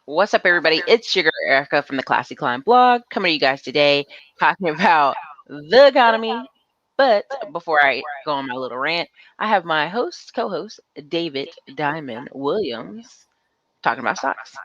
What's up, everybody? It's Sugar Erica from the Classy Climb blog coming to you guys today talking about the economy. But before I go on my little rant, I have my co-host, David Diamond Williams, talking about stocks.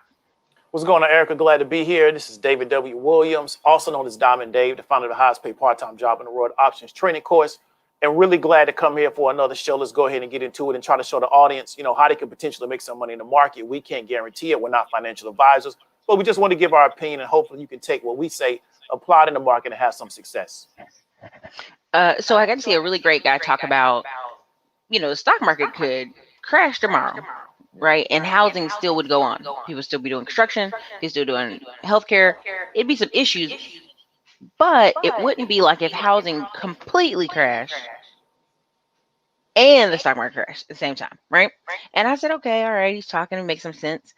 What's going on, Erica? Glad to be here. This is David W. Williams, also known as Diamond Dave, the founder of the highest paid part-time job in the world, options training course. And really glad to come here for another show. Let's go ahead and get into it and try to show the audience, how they can potentially make some money in the market. We can't guarantee it. We're not financial advisors, but we just want to give our opinion, and hopefully you can take what we say, apply it in the market, and have some success. So I got to see a really great guy talk about, the stock market could crash tomorrow, right? And housing still would go on. People still be doing construction, people still doing healthcare. It'd be some issues, but it wouldn't be like if housing completely crashed and the stock market crashed at the same time, right? And I said, okay, all right, he's talking to make some sense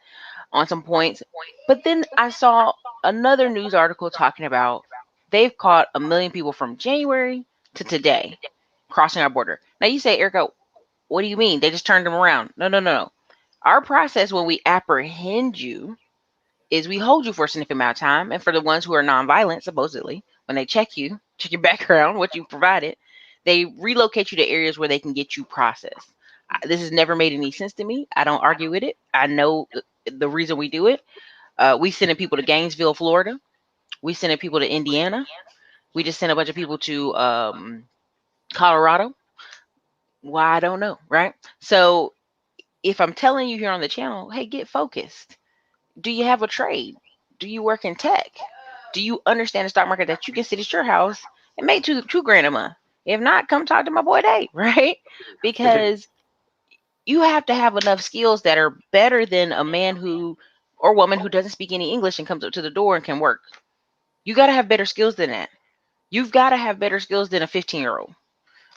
on some points. But then I saw another news article talking about they've caught 1 million people from January to today crossing our border. Now you say, Erica, what do you mean? They just turned them around. No, no, no, no. Our process when we apprehend you is we hold you for a significant amount of time. And for the ones who are nonviolent, supposedly, when they check you, check your background, what you provided, they relocate you to areas where they can get you processed. This has never made any sense to me. I don't argue with it. I know the reason we do it. We sending people to Gainesville, Florida. We sending people to Indiana. We just sent a bunch of people to Colorado. Why, I don't know, right? So if I'm telling you here on the channel, hey, get focused. Do you have a trade? Do you work in tech? Do you understand the stock market that you can sit at your house and make two grand a month? If not, come talk to my boy Dave, right? Because you have to have enough skills that are better than a man who or woman who doesn't speak any English and comes up to the door and can work. You got to have better skills than that. You've got to have better skills than a 15-year-old.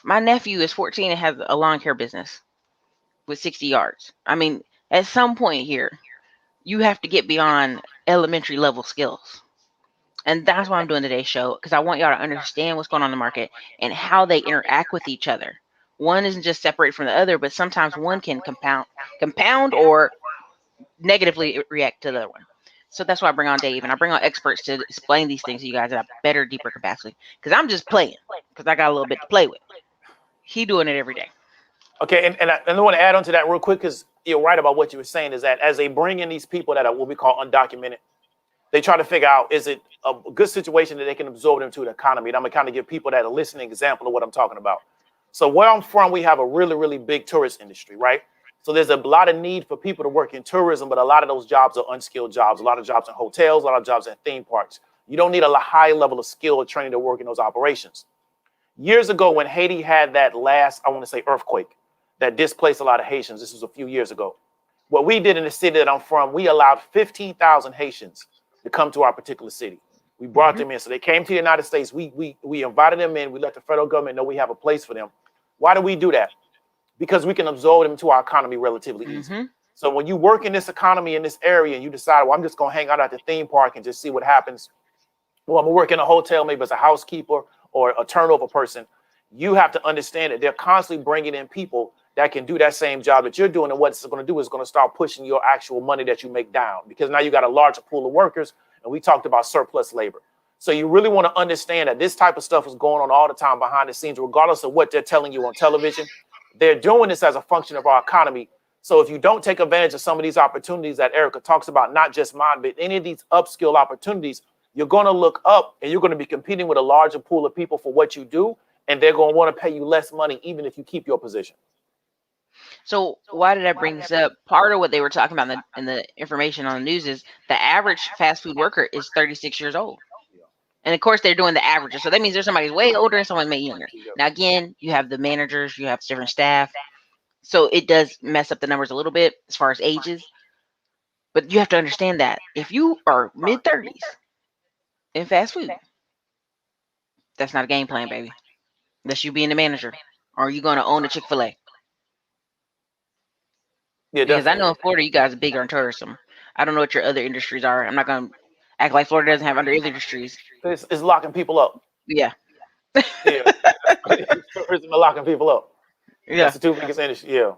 My nephew is 14 and has a lawn care business with 60 yards. I mean, at some point here, you have to get beyond elementary level skills. And that's why I'm doing today's show, because I want y'all to understand what's going on in the market and how they interact with each other. One isn't just separate from the other, but sometimes one can compound or negatively react to the other one. So that's why I bring on Dave, and I bring on experts to explain these things to you guys at a better, deeper capacity. Because I'm just playing, because I got a little bit to play with. He doing it every day. Okay, and I want to add on to that real quick, because you're right about what you were saying, is that as they bring in these people that are what we call undocumented, they try to figure out, is it a good situation that they can absorb them to the economy? And I'm going to kind of give people that are listening an example of what I'm talking about. So where I'm from, we have a really, really big tourist industry, right? So there's a lot of need for people to work in tourism, but a lot of those jobs are unskilled jobs. A lot of jobs in hotels, a lot of jobs at theme parks. You don't need a high level of skill or training to work in those operations. Years ago, when Haiti had that last, I want to say, earthquake that displaced a lot of Haitians, this was a few years ago. What we did in the city that I'm from, we allowed 15,000 Haitians to come to our particular city. We brought them in. So they came to the United States. We invited them in. We let the federal government know we have a place for them. Why do we do that? Because we can absorb them to our economy relatively easy. So when you work in this economy in this area and you decide, well, I'm just going to hang out at the theme park and just see what happens. Well, I'm going to work in a hotel, maybe as a housekeeper or a turnover person. You have to understand that they're constantly bringing in people that can do that same job that you're doing. And what it's going to do is going to start pushing your actual money that you make down, because now you got a larger pool of workers. And we talked about surplus labor. So you really want to understand that this type of stuff is going on all the time behind the scenes, regardless of what they're telling you on television. They're doing this as a function of our economy. So if you don't take advantage of some of these opportunities that Erica talks about, not just mine, but any of these upskill opportunities, you're going to look up and you're going to be competing with a larger pool of people for what you do. And they're going to want to pay you less money, even if you keep your position. So why did I bring this up? Part of what they were talking about in the information on the news is the average fast food worker is 36 years old. And of course, they're doing the averages. So that means there's somebody's way older and someone way younger. Now, again, you have the managers, you have different staff. So it does mess up the numbers a little bit as far as ages. But you have to understand that if you are mid 30s in fast food, that's not a game plan, baby. Unless you being the manager, or are you going to own a Chick-fil-A? Yeah, Because I definitely. know in Florida, you guys are bigger on tourism. I don't know what your other industries are. I'm not going to act like Florida doesn't have other industries. It's locking people up. Yeah. Yeah. Tourism is locking people up. Yeah. That's the two biggest industries. Yeah.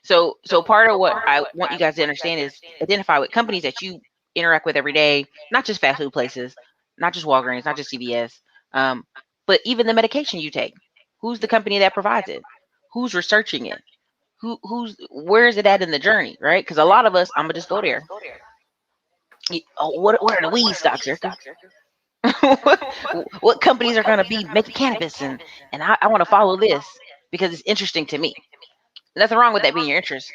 So part of what I want you guys to understand is identify with companies that you interact with every day, not just fast food places, not just Walgreens, not just CVS, um, but even the medication you take. Who's the company that provides it? Who's researching it? Where is it at in the journey, right? Because a lot of us, I'm gonna just go there. Oh, what are the weed stocks, Erica? what, what companies are gonna be making cannabis, and I want to follow this because it's interesting to me. Nothing wrong with that being your interest,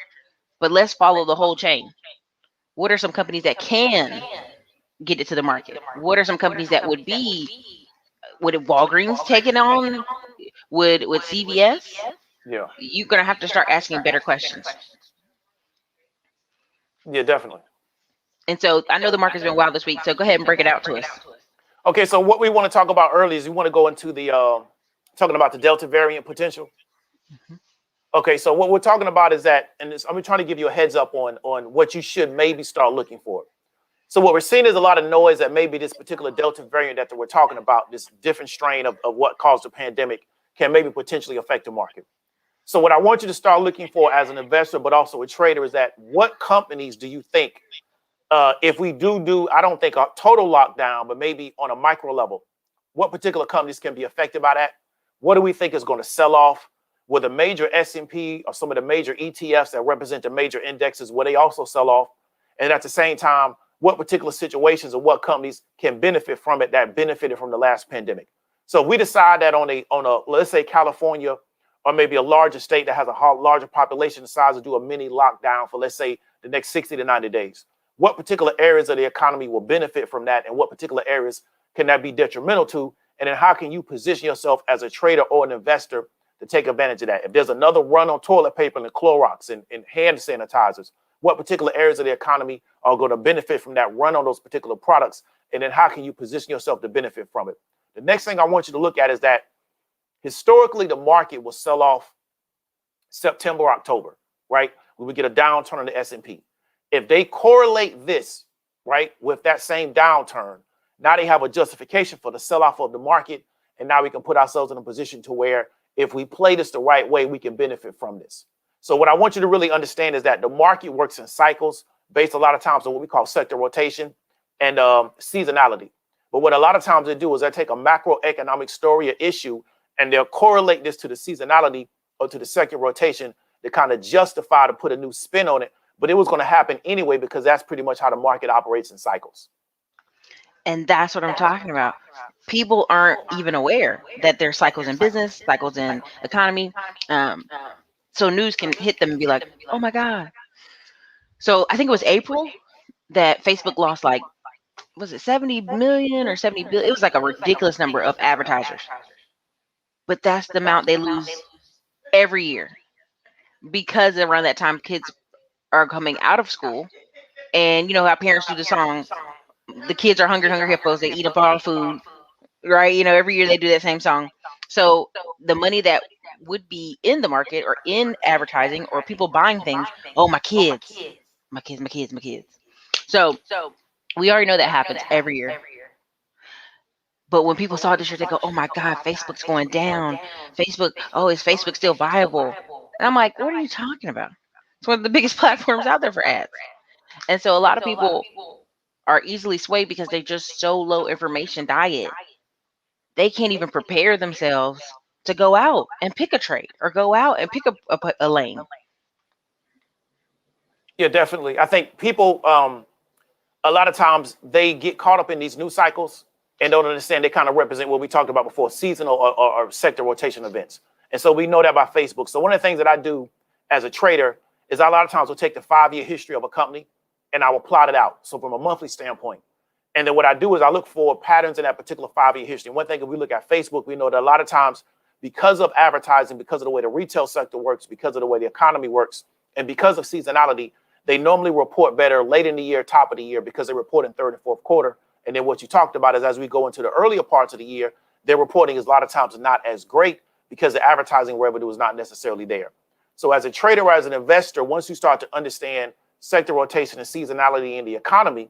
but let's follow the whole chain. What are some companies that can get it to the market? What are some companies that would Walgreens take it on? Would CVS? Yeah. You're gonna have to start asking better questions. Yeah, definitely. And so I know the market's been wild this week, so go ahead and break it out to us. Okay, so what we want to talk about early is we want to go into the talking about the Delta variant potential. Mhm. Okay, so what we're talking about is that, and I'm trying to give you a heads up on what you should maybe start looking for. So what we're seeing is a lot of noise that maybe this particular Delta variant that we're talking about, this different strain of what caused the pandemic, can maybe potentially affect the market. So what I want you to start looking for as an investor, but also a trader, is that what companies do you think, if we do, I don't think a total lockdown, but maybe on a micro level, what particular companies can be affected by that? What do we think is going to sell off? Will the major S&P or some of the major ETFs that represent the major indexes, will they also sell off? And at the same time, what particular situations or what companies can benefit from it that benefited from the last pandemic? So if we decide that on a let's say California or maybe a larger state that has a larger population decides to do a mini lockdown for, let's say, the next 60 to 90 days, what particular areas of the economy will benefit from that, and what particular areas can that be detrimental to? And then how can you position yourself as a trader or an investor to take advantage of that? If there's another run on toilet paper and Clorox and hand sanitizers, what particular areas of the economy are going to benefit from that run on those particular products? And then how can you position yourself to benefit from it? The next thing I want you to look at is that historically the market will sell off September, October, right? We would get a downturn in the S&P. If they correlate this, right, with that same downturn, now they have a justification for the sell-off of the market. And now we can put ourselves in a position to where if we play this the right way, we can benefit from this. So what I want you to really understand is that the market works in cycles based a lot of times on what we call sector rotation and seasonality. But what a lot of times they do is they take a macroeconomic story or issue and they'll correlate this to the seasonality or to the sector rotation to kind of justify to put a new spin on it. But it was going to happen anyway because that's pretty much how the market operates in cycles. And that's what I'm talking about. People aren't even aware that there's cycles in business, cycles in economy. Um, so news can hit them and be like, "Oh my God!" So I think it was April that Facebook lost, like, was it 70 million or 70 billion? It was like a ridiculous number of advertisers. But that's the amount they lose every year because around that time kids are coming out of school, and you know how parents do the song, "The kids are hungry, hungry hippos. They eat up all the food." Right? You know, every year they do that same song. So the money that would be in the market or in advertising or people buying things, oh, my kids, my kids, my kids, my kids. So we already know that happens every year. But when people saw this year, they go, "Oh my God, Facebook's going down. Facebook, oh, is Facebook still viable?" And I'm like, what are you talking about? It's one of the biggest platforms out there for ads. And so a lot of people are easily swayed because they're just so low information diet. They can't even prepare themselves to go out and pick a trade or go out and pick a lane. Yeah, definitely. I think people, a lot of times they get caught up in these news cycles and don't understand they kind of represent what we talked about before, seasonal or sector rotation events. And so we know that by Facebook. So one of the things that I do as a trader is I, a lot of times will take the 5-year history of a company and I will plot it out. So from a monthly standpoint. And then what I do is I look for patterns in that particular 5-year history. One thing, if we look at Facebook, we know that a lot of times because of advertising, because of the way the retail sector works, because of the way the economy works, and because of seasonality, they normally report better late in the year, top of the year, because they report in third and fourth quarter. And then what you talked about is as we go into the earlier parts of the year, their reporting is a lot of times not as great because the advertising revenue is not necessarily there. So as a trader or as an investor, once you start to understand sector rotation and seasonality in the economy,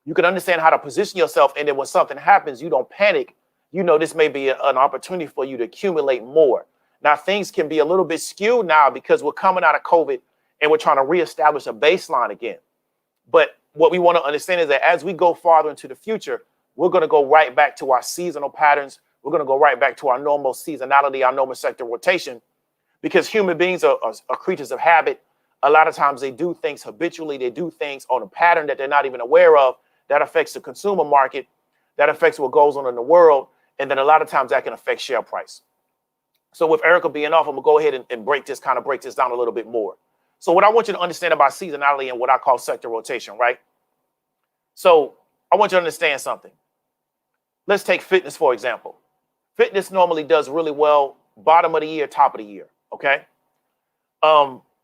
you can understand how to position yourself. And then when something happens, you don't panic. You know, this may be an opportunity for you to accumulate more. Now, things can be a little bit skewed now because we're coming out of COVID and we're trying to reestablish a baseline again. But what we want to understand is that as we go farther into the future, we're going to go right back to our seasonal patterns. We're going to go right back to our normal seasonality, our normal sector rotation, because human beings are creatures of habit. A lot of times they do things habitually. They do things on a pattern that they're not even aware of. That affects the consumer market. That affects what goes on in the world. And then a lot of times that can affect share price. So with Erica being off, I'm going to go ahead and break this down a little bit more. So what I want you to understand about seasonality and what I call sector rotation, right? So I want you to understand something. Let's take fitness, for example. Fitness normally does really well, bottom of the year, top of the year, okay?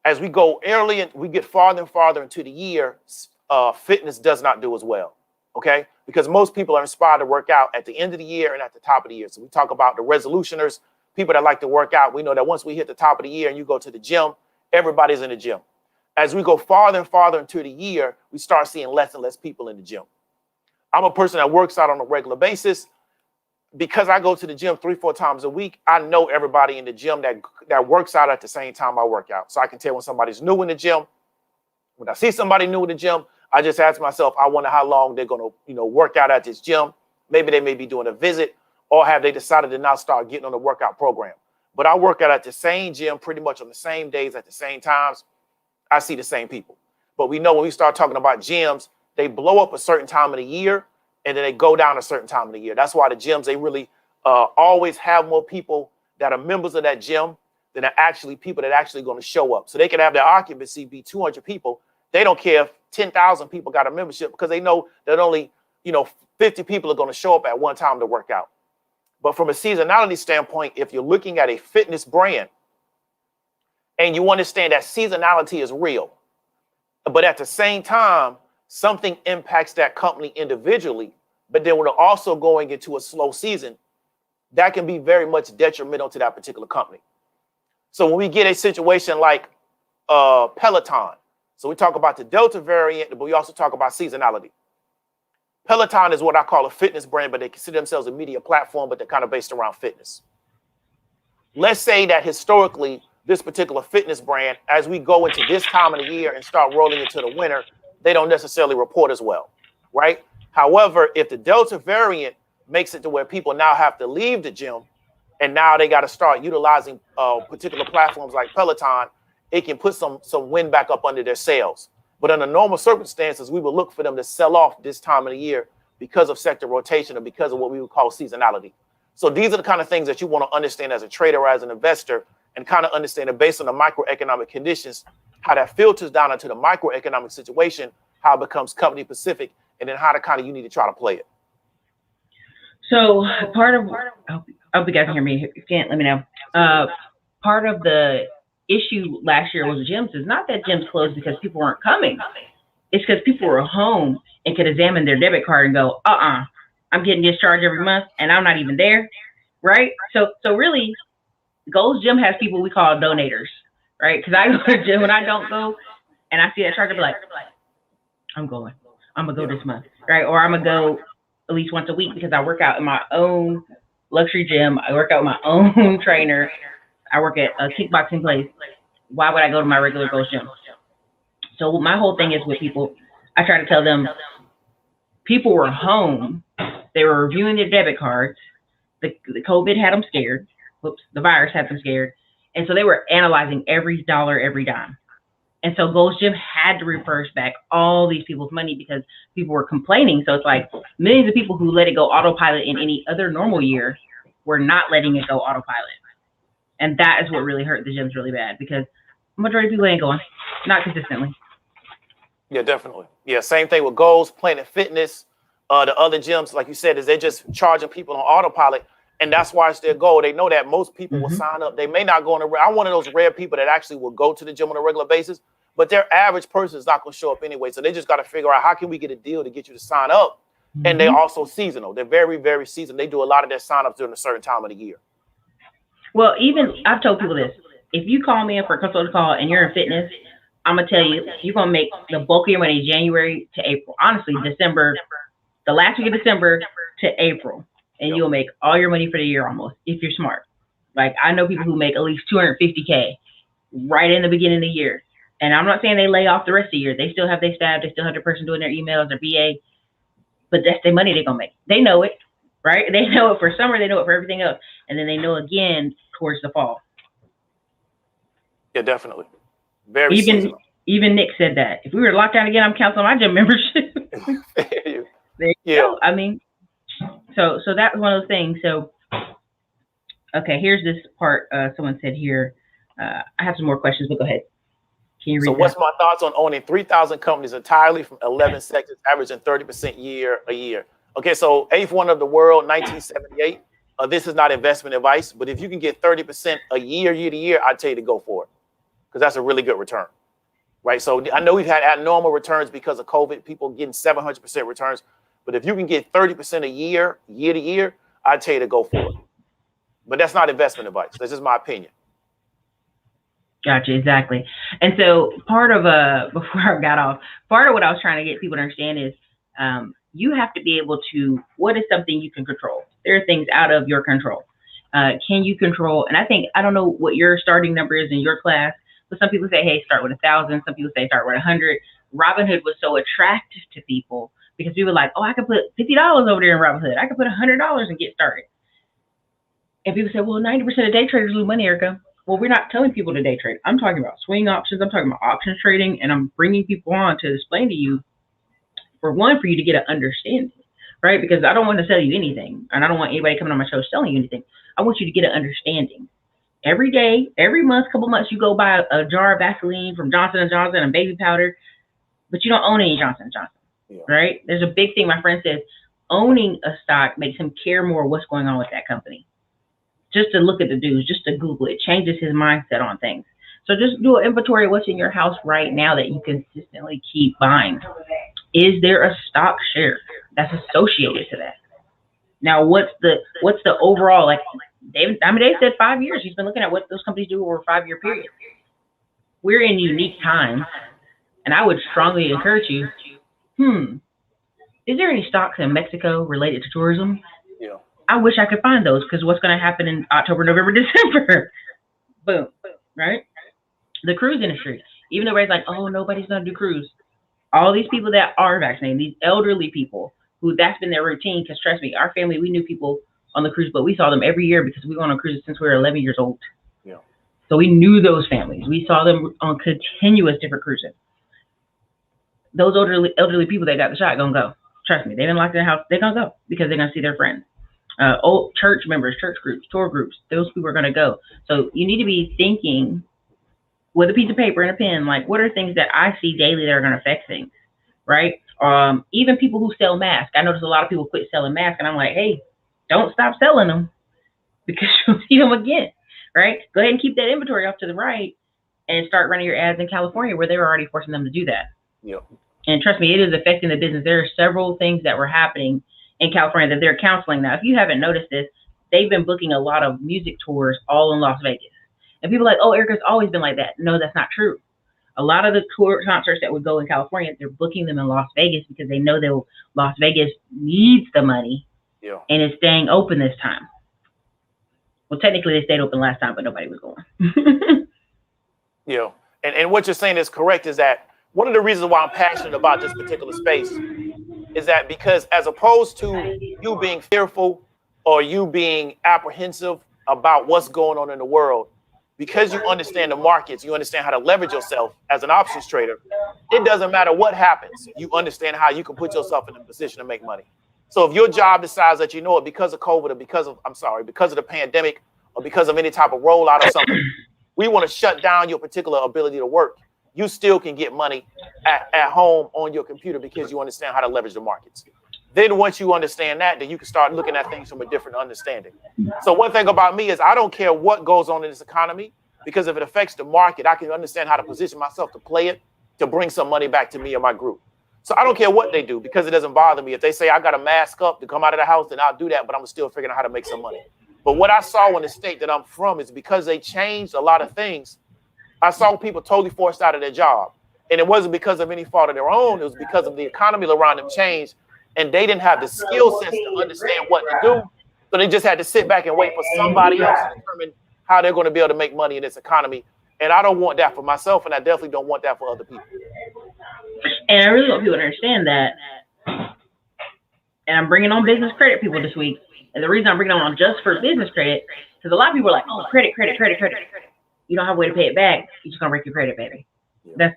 As we go early and we get farther and farther into the year, fitness does not do as well, okay? Because most people are inspired to work out at the end of the year and at the top of the year. So we talk about the resolutioners, people that like to work out. We know that once we hit the top of the year and you go to the gym, everybody's in the gym. As we go farther and farther into the year, we start seeing less and less people in the gym. I'm a person that works out on a regular basis. Because I go to the gym 3-4 times a week, I know everybody in the gym that works out at the same time I work out. So I can tell when somebody's new in the gym. When I see somebody new in the gym, I just ask myself, I wonder how long they're going to, work out at this gym. Maybe they may be doing a visit, or have they decided to not start getting on the workout program. But I work out at the same gym pretty much on the same days at the same times. I see the same people. But we know when we start talking about gyms, they blow up a certain time of the year and then they go down a certain time of the year. That's why the gyms, they really always have more people that are members of that gym than are actually people that are actually going to show up. So they can have their occupancy be 200 people. They don't care if 10,000 people got a membership because they know that only, 50 people are going to show up at one time to work out. But from a seasonality standpoint, if you're looking at a fitness brand and you understand that seasonality is real, but at the same time, something impacts that company individually, but then we're also going into a slow season, that can be very much detrimental to that particular company. So when we get a situation like Peloton, so we talk about the Delta variant, but we also talk about seasonality. Peloton is what I call a fitness brand, but they consider themselves a media platform, but they're kind of based around fitness. Let's say that historically, this particular fitness brand, as we go into this time of the year and start rolling into the winter, they don't necessarily report as well, right? However, if the Delta variant makes it to where people now have to leave the gym and now they got to start utilizing particular platforms like Peloton, it can put some wind back up under their sails. But under normal circumstances, we would look for them to sell off this time of the year because of sector rotation or because of what we would call seasonality. So these are the kind of things that you want to understand as a trader or as an investor and kind of understand it based on the microeconomic conditions, how that filters down into the microeconomic situation, how it becomes company specific, and then how you need to try to play it. So I hope you guys can hear me. If you can't, let me know. Part of the issue last year with gyms is not that gyms closed because people weren't coming. It's because people were home and could examine their debit card and go, I'm getting discharged every month and I'm not even there, right? So really, Gold's Gym has people we call donators, right? Because I go to the gym when I don't go and I see that charge, I'll be like, I'm going to go this month, right? Or I'm going to go at least once a week because I work out in my own luxury gym. I work out with my own trainer. I work at a kickboxing place. Why would I go to my regular Gold's Gym? So my whole thing is with people, I try to tell them people were home. They were reviewing their debit cards. The COVID had them scared. Whoops, the virus had them scared. And so they were analyzing every dollar, every dime. And so Gold's Gym had to reverse back all these people's money because people were complaining. So it's like millions of people who let it go autopilot in any other normal year were not letting it go autopilot. And that is what really hurt the gyms really bad because the majority of people ain't going, not consistently. Yeah, definitely. Yeah, same thing with Gold's, Planet Fitness. The other gyms, like you said, is they're just charging people on autopilot. And that's why it's their goal. They know that most people will sign up. They may not go on I'm one of those rare people that actually will go to the gym on a regular basis, but their average person is not going to show up anyway. So they just got to figure out how can we get a deal to get you to sign up. And they're also seasonal. They're very, very seasonal. They do a lot of their signups during a certain time of the year. Well, even I've told people this. If you call me in for a consulting call and you're in fitness, I'm going to tell you, you're going to make the bulk of your money January to April. Honestly, December, the last week of December to April. And you'll make all your money for the year almost, if you're smart. Like I know people who make at least $250K right in the beginning of the year. And I'm not saying they lay off the rest of the year. They still have their staff. They still have their person doing their emails, their BA. But that's their money they're going to make. They know it, right? They know it for summer. They know it for everything else. And then they know again towards the fall. Yeah, definitely. Very seasonal. Even Nick said that. If we were locked down again, I'm canceling my gym membership. There you go. I mean, so that was one of those things. So, okay, here's this part. Someone said here, I have some more questions, but go ahead. Can you read So that? what's my thoughts on owning 3,000 companies entirely from 11 sectors, averaging 30% a year? Okay, so eighth one of the world, 1978. This is not investment advice, but if you can get 30% a year to year, I'd tell you to go for it, because that's a really good return, right? So I know we've had abnormal returns because of COVID, people getting 700% returns, but if you can get 30% a year to year, I'd tell you to go for it. But that's not investment advice. That's just my opinion. Gotcha, exactly. And so part of before I got off, part of what I was trying to get people to understand is you have to be able to, what is something you can control? There are things out of your control. Can you control? And I don't know what your starting number is in your class, but some people say, hey, start with 1,000. Some people say start with 100. Robinhood was so attractive to people because we were like, oh, I could put $50 over there in Robinhood. I could put $100 and get started. And people say, well, 90% of day traders lose money, Erica. Well, we're not telling people to day trade. I'm talking about swing options. I'm talking about options trading, and I'm bringing people on to explain to you, for you to get an understanding, right? Because I don't want to sell you anything, and I don't want anybody coming on my show selling you anything. I want you to get an understanding. Every day, every month, couple months, you go buy a jar of Vaseline from Johnson & Johnson and baby powder, but you don't own any Johnson & Johnson, right? There's a big thing my friend says, owning a stock makes him care more what's going on with that company. Just to look at the news, just to Google it, changes his mindset on things. So just do an inventory of what's in your house right now that you consistently keep buying. Is there a stock share that's associated to that? Now, what's the overall, like Dave said 5 years. He's been looking at what those companies do over a 5-year period. We're in unique times, and I would strongly encourage you, is there any stocks in Mexico related to tourism? Yeah. I wish I could find those, because what's going to happen in October, November, December? Boom, right? The cruise industry, even though everybody's like, oh, nobody's going to do cruise. All these people that are vaccinated, these elderly people who that's been their routine, because trust me, our family, we knew people on the cruise, but we saw them every year because we went on cruises since we were 11 years old. Yeah. So we knew those families. We saw them on continuous different cruises. Those elderly people that got the shot going to go. Trust me, they've been locked in the house. They're going to go because they're going to see their friends. Old church members, church groups, tour groups, those people are going to go. So you need to be thinking with a piece of paper and a pen, like, what are things that I see daily that are going to affect things, right? Even people who sell masks. I notice a lot of people quit selling masks, and I'm like, hey, don't stop selling them because you'll see them again, right? Go ahead and keep that inventory off to the right and start running your ads in California where they're already forcing them to do that. Yep. And trust me, it is affecting the business. There are several things that were happening in California that they're counseling now. If you haven't noticed this, they've been booking a lot of music tours all in Las Vegas. And people are like, oh, Erica's always been like that. No, that's not true. A lot of the tour concerts that would go in California, they're booking them in Las Vegas because they know that Las Vegas needs the money and is staying open this time. Well, technically they stayed open last time, but nobody was going. Yeah. And what you're saying is correct, is that one of the reasons why I'm passionate about this particular space is that because as opposed to you being fearful or you being apprehensive about what's going on in the world, because you understand the markets, you understand how to leverage yourself as an options trader, it doesn't matter what happens. You understand how you can put yourself in a position to make money. So if your job decides that, you know it, because of COVID or because of the pandemic or because of any type of rollout or something, we want to shut down your particular ability to work. You still can get money at home on your computer because you understand how to leverage the markets. Then once you understand that, then you can start looking at things from a different understanding. So one thing about me is I don't care what goes on in this economy, because if it affects the market, I can understand how to position myself to play it, to bring some money back to me and my group. So I don't care what they do because it doesn't bother me. If they say I got to mask up to come out of the house, then I'll do that, but I'm still figuring out how to make some money. But what I saw in the state that I'm from is because they changed a lot of things, I saw people totally forced out of their job. And it wasn't because of any fault of their own. It was because of the economy around them changed. And they didn't have the skill sets to understand what to do. So they just had to sit back and wait for somebody else to determine how they're going to be able to make money in this economy. And I don't want that for myself, and I definitely don't want that for other people. And I really want people to understand that. And I'm bringing on business credit people this week. And the reason I'm bringing them on just for business credit, because a lot of people are like, oh, credit. You don't have a way to pay it back. You're just gonna break your credit, baby. That's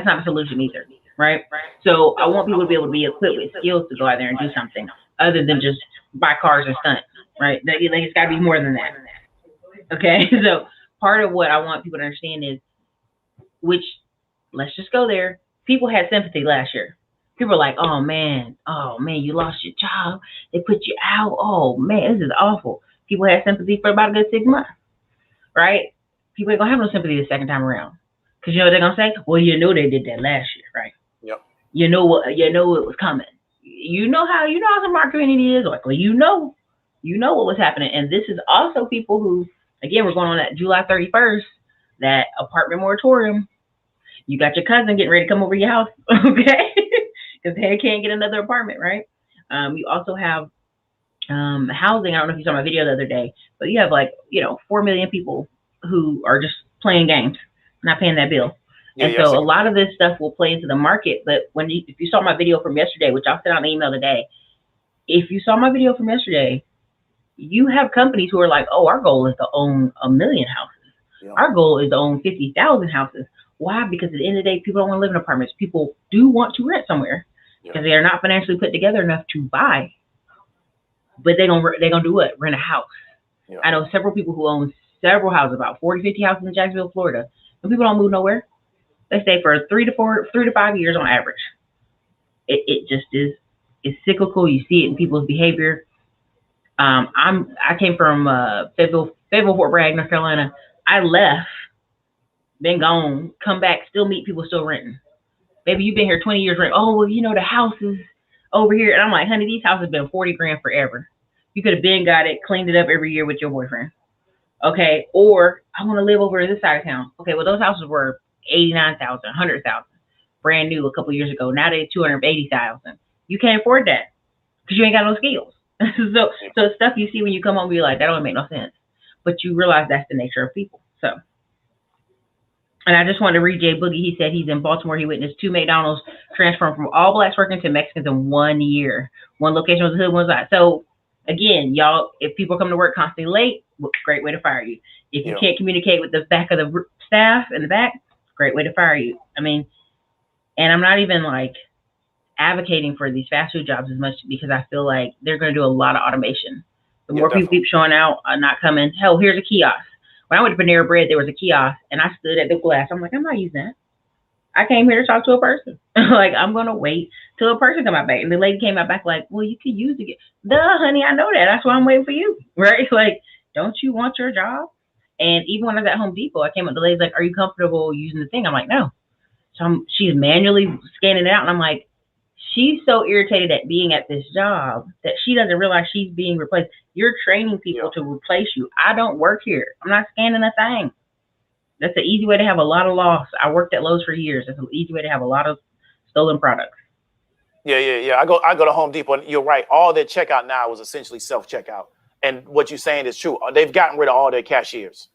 not a solution either, right? So I want people to be able to be equipped with skills to go out there and do something other than just buy cars and stunt, right? It's got to be more than that. Okay, so part of what I want people to understand is, which, let's just go there. People had sympathy last year. People are like, oh man, you lost your job. They put you out. Oh man, this is awful. People had sympathy for about a good 6 months, right? People ain't gonna have no sympathy the second time around. Because you know what they're gonna say? Well, you know they did that last year, right? Yep. You know it was coming. You know how the marketing is, like, well, you know what was happening. And this is also people who, again, we're going on that July 31st, that apartment moratorium. You got your cousin getting ready to come over your house, okay? Because they can't get another apartment, right? You also have housing. I don't know if you saw my video the other day, but you have 4 million people who are just playing games, not paying that bill. And so a lot of this stuff will play into the market. But if you saw my video from yesterday, which I'll send out an email today, if you saw my video from yesterday, you have companies who are like, oh, our goal is to own 1 million houses. Yeah. Our goal is to own 50,000 houses. Why? Because at the end of the day, people don't want to live in apartments. People do want to rent somewhere because they are not financially put together enough to buy. But they're gonna do what? Rent a house. Yeah. I know several people who own several houses, about 40, 50 houses in Jacksonville, Florida, and people don't move nowhere. They stay for 3 to 5 years on average. It just is. It's cyclical. You see it in people's behavior. I came from Fayetteville, Fort Bragg, North Carolina. I left, been gone, come back, still meet people still renting. Baby, you've been here 20 years renting. Oh, well, the houses over here. And I'm like, honey, these houses have been 40 grand forever. You could have been got it, cleaned it up every year with your boyfriend. Okay. Or I want to live over this side of town. Okay. Well, those houses were 89,000, 100,000, brand new a couple years ago. Now they're 280,000. You can't afford that because you ain't got no skills. so stuff you see when you come home, you're like, that don't make no sense. But you realize that's the nature of people. So, and I just wanted to read Jay Boogie. He said he's in Baltimore. He witnessed 2 McDonald's transform from all blacks working to Mexicans in 1 year. One location was the hood, one was not. So again, y'all, if people come to work constantly late, great way to fire you. If you can't communicate with the back of the staff in the back, great way to fire you. I mean, and I'm not even advocating for these fast food jobs as much because I feel like they're going to do a lot of automation. The more people keep showing out, not coming. Hell, here's a kiosk. When I went to Panera Bread, there was a kiosk, and I stood at the glass. I'm like, I'm not using that. I came here to talk to a person. I'm going to wait till a person come out back. And the lady came out back like, well, you can use it. Duh, honey, I know that. That's why I'm waiting for you, right? Don't you want your job? And even when I was at Home Depot, I came up, the lady's like, are you comfortable using the thing? I'm like, no. So she's manually scanning it out, and I'm like, she's so irritated at being at this job that she doesn't realize she's being replaced. You're training people to replace you. I don't work here. I'm not scanning a thing. That's an easy way to have a lot of loss. I worked at Lowe's for years. It's an easy way to have a lot of stolen products. Yeah. I go to Home Depot, and you're right. All their checkout now is essentially self-checkout. And what you're saying is true. They've gotten rid of all their cashiers.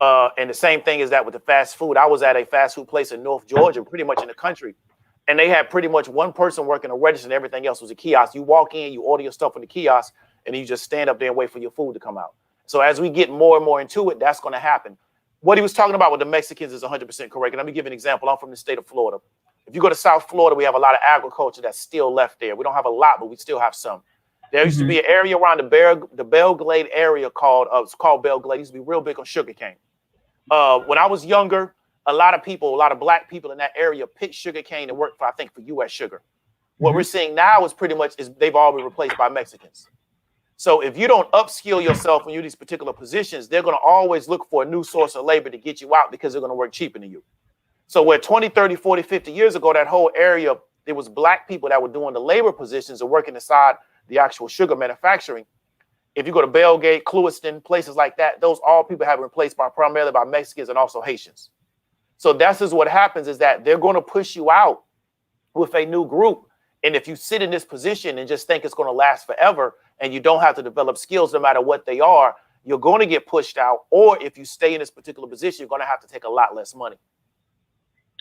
And the same thing is that with the fast food. I was at a fast food place in North Georgia, pretty much in the country. And they had pretty much one person working a register and everything else was a kiosk. You walk in, you order your stuff in the kiosk, and you just stand up there and wait for your food to come out. So as we get more and more into it, that's going to happen. What he was talking about with the Mexicans is 100% correct. And let me give you an example. I'm from the state of Florida. If you go to South Florida, we have a lot of agriculture that's still left there. We don't have a lot, but we still have some. There used to be an area around the Belglade area called Belglade. It used to be real big on sugarcane. When I was younger, a lot of black people in that area picked sugarcane and worked for U.S. Sugar. What we're seeing now is they've all been replaced by Mexicans. So if you don't upskill yourself when you're in these particular positions, they're going to always look for a new source of labor to get you out because they're going to work cheaper than you. So where 20, 30, 40, 50 years ago, that whole area, there was black people that were doing the labor positions and working inside the actual sugar manufacturing. If you go to Belgate, Clewiston, places like that, those all people have been replaced primarily by Mexicans and also Haitians. So that's just what happens is that they're going to push you out with a new group. And if you sit in this position and just think it's going to last forever and you don't have to develop skills no matter what they are, you're going to get pushed out, or if you stay in this particular position, you're going to have to take a lot less money.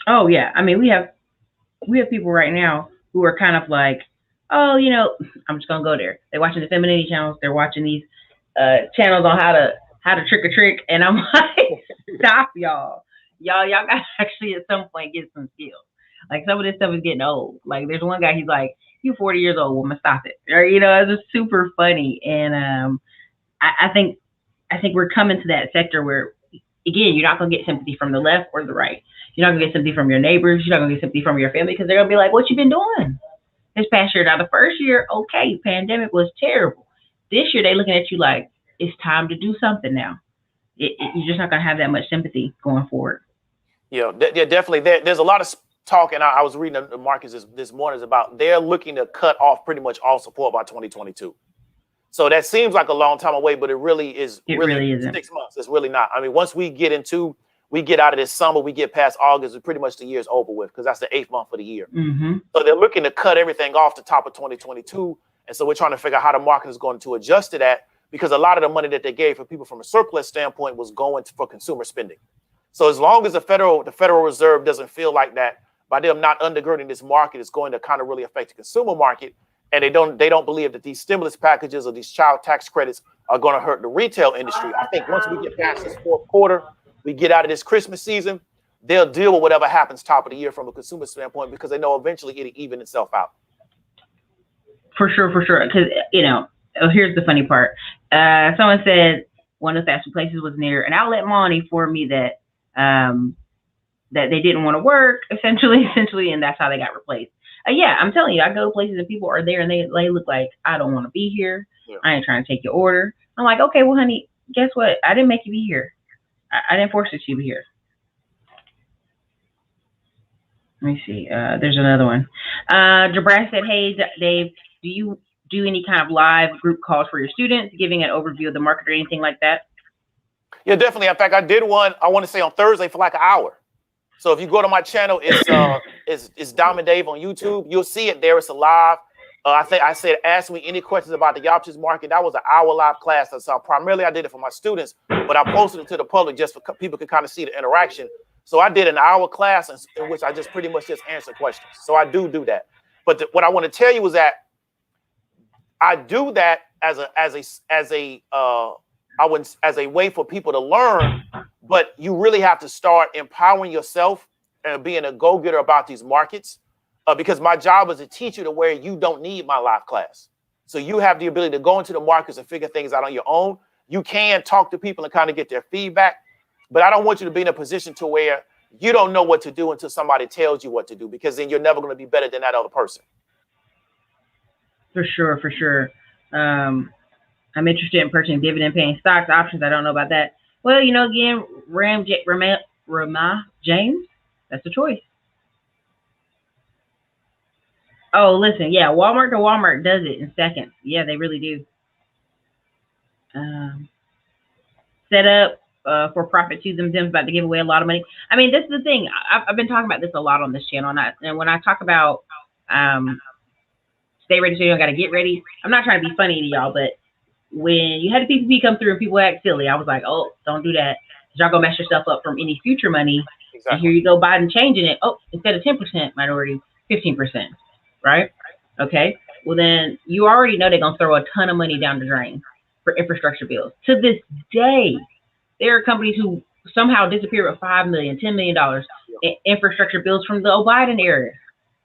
Oh yeah, I mean we have people right now who are kind of like, oh, I'm just gonna go there. They're watching the femininity channels. They're watching these channels on how to trick or trick, and I'm like, stop, y'all gotta actually at some point get some skills. Like some of this stuff is getting old. Like there's one guy, he's like, you 40 years old, woman, stop it. Or, it's just super funny. And I think we're coming to that sector where, again, you're not gonna get sympathy from the left or the right. You're not gonna get sympathy from your neighbors. You're not gonna get sympathy from your family, because they're gonna be like, what you been doing this past year? Now the first year, okay, pandemic was terrible. This year they looking at you like, it's time to do something now. You're just not gonna have that much sympathy going forward. Yeah, definitely. There's a lot of talk, and I was reading the markets this morning about they're looking to cut off pretty much all support by 2022. So that seems like a long time away, but it really is. It really isn't. 6 months. It's really not. I mean, once we get out of this summer, we get past August, pretty much the year's over with, because that's the 8th month of the year. Mm-hmm. So they're looking to cut everything off the top of 2022. And so we're trying to figure out how the market is going to adjust to that, because a lot of the money that they gave for people from a surplus standpoint was going for consumer spending. So as long as the Federal Reserve doesn't feel like that, by them not undergirding this market, is going to kind of really affect the consumer market, and they don't believe that these stimulus packages or these child tax credits are going to hurt the retail industry. I think once we get past this fourth quarter, we get out of this Christmas season, they'll deal with whatever happens top of the year from a consumer standpoint, because they know eventually it'll even itself out. For sure. Because, here's the funny part. Someone said one of the fast food places was near an outlet mall, and he informed me that that they didn't want to work, essentially, and that's how they got replaced. Yeah, I'm telling you, I go to places and people are there and they look like, I don't want to be here. Yeah. I ain't trying to take your order. I'm like, okay, well, honey, guess what? I didn't make you be here. I didn't force you to be here. Let me see. There's another one. Jabras said, hey, Dave, do you do any kind of live group calls for your students, giving an overview of the market or anything like that? Yeah, definitely. In fact, I did one, I want to say on Thursday for like an hour. So if you go to my channel, it's Diamond Dave on YouTube. You'll see it there. It's a live. I said, ask me any questions about the options market. That was an hour live class. So primarily I did it for my students, but I posted it to the public just for people could kind of see the interaction. So I did an hour class in which I just pretty much just answer questions. So I do that. But what I want to tell you is that I do that as a way for people to learn, but you really have to start empowering yourself and being a go-getter about these markets, because my job is to teach you to where you don't need my live class. So you have the ability to go into the markets and figure things out on your own. You can talk to people and kind of get their feedback, but I don't want you to be in a position to where you don't know what to do until somebody tells you what to do, because then you're never going to be better than that other person. For sure. I'm interested in purchasing dividend-paying stocks, options. I don't know about that. Well, again, Rama James, that's a choice. Oh, listen, yeah, Walmart to Walmart does it in seconds. Yeah, they really do. Set up for profit to them about to give away a lot of money. I mean, this is the thing. I've been talking about this a lot on this channel, and when I talk about stay ready so you don't got to get ready, I'm not trying to be funny to y'all, but when you had the PPP come through and people act silly, I was like, oh, don't do that. Y'all gonna mess yourself up from any future money. Exactly. And here you go, Biden changing it. Oh, instead of 10% minority, 15%, right? Okay. Well, then you already know they're gonna throw a ton of money down the drain for infrastructure bills. To this day, there are companies who somehow disappear with $5 million, $10 million in infrastructure bills from the Biden era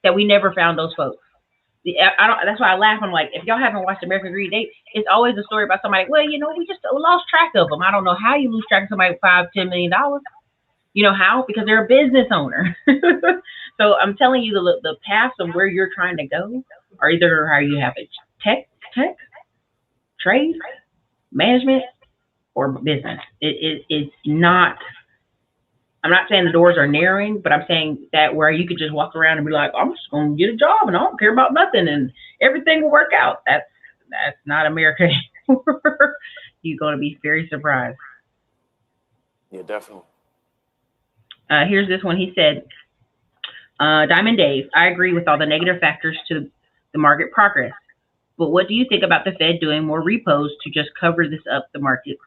that we never found those folks. That's why I laugh. I'm like, if y'all haven't watched American Greed, it's always a story about somebody. Well, we just lost track of them. I don't know how you lose track of somebody with $5-10 million. You know how? Because they're a business owner. So I'm telling you, the paths of where you're trying to go are either how you have a tech, trade, management, or business. It's not. I'm not saying the doors are narrowing, but I'm saying that where you could just walk around and be like, I'm just going to get a job and I don't care about nothing and everything will work out. That's not America anymore. You're going to be very surprised. Yeah, definitely. Here's this one. He said, Diamond Dave, I agree with all the negative factors to the market progress, but what do you think about the Fed doing more repos to just cover this up the markets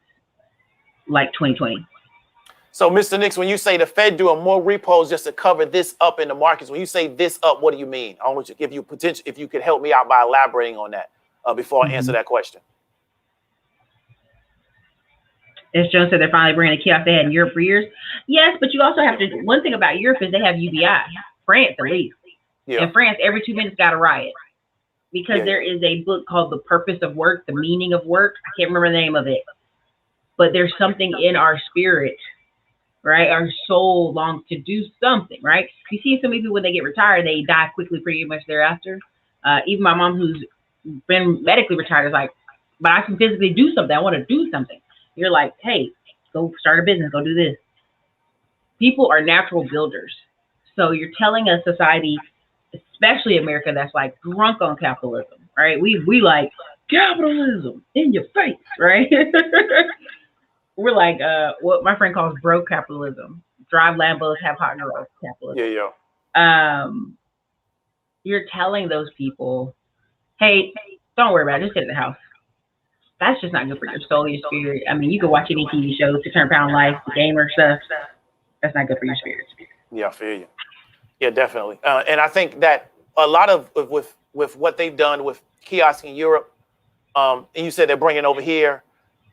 like 2020. So, Mr. Nix, when you say the Fed doing more repos just to cover this up in the markets, when you say this up, what do you mean? I want you to give you potential. If you could help me out by elaborating on that before I answer that question. As Joan said, they're finally bringing the kiosk they had in Europe for years. Yes, but you also have to. One thing about Europe is they have UBI. France, at least. Yeah. In France, every 2 minutes got a riot because there is a book called The Purpose of Work, The Meaning of Work. I can't remember the name of it, but there's something in our spirit, right? Our soul longs to do something, right? You see some people when they get retired, they die quickly pretty much thereafter. Even my mom, who's been medically retired, is like, but I can physically do something. I want to do something. You're like, hey, go start a business, go do this. People are natural builders. So you're telling a society, especially America, that's like drunk on capitalism, right? We like capitalism in your face, right? We're like what my friend calls broke capitalism. Drive Lambos, have hot girls capitalism. You're telling those people, hey, don't worry about it, just sit in the house. That's just not good for your soul, your spirit. I mean, you can watch any TV shows, 600-Pound Life, the gamer stuff. That's not good for your spirit. Yeah, I feel you. Yeah, definitely. And I think that a lot of with what they've done with kiosks in Europe, and you said they're bringing over here.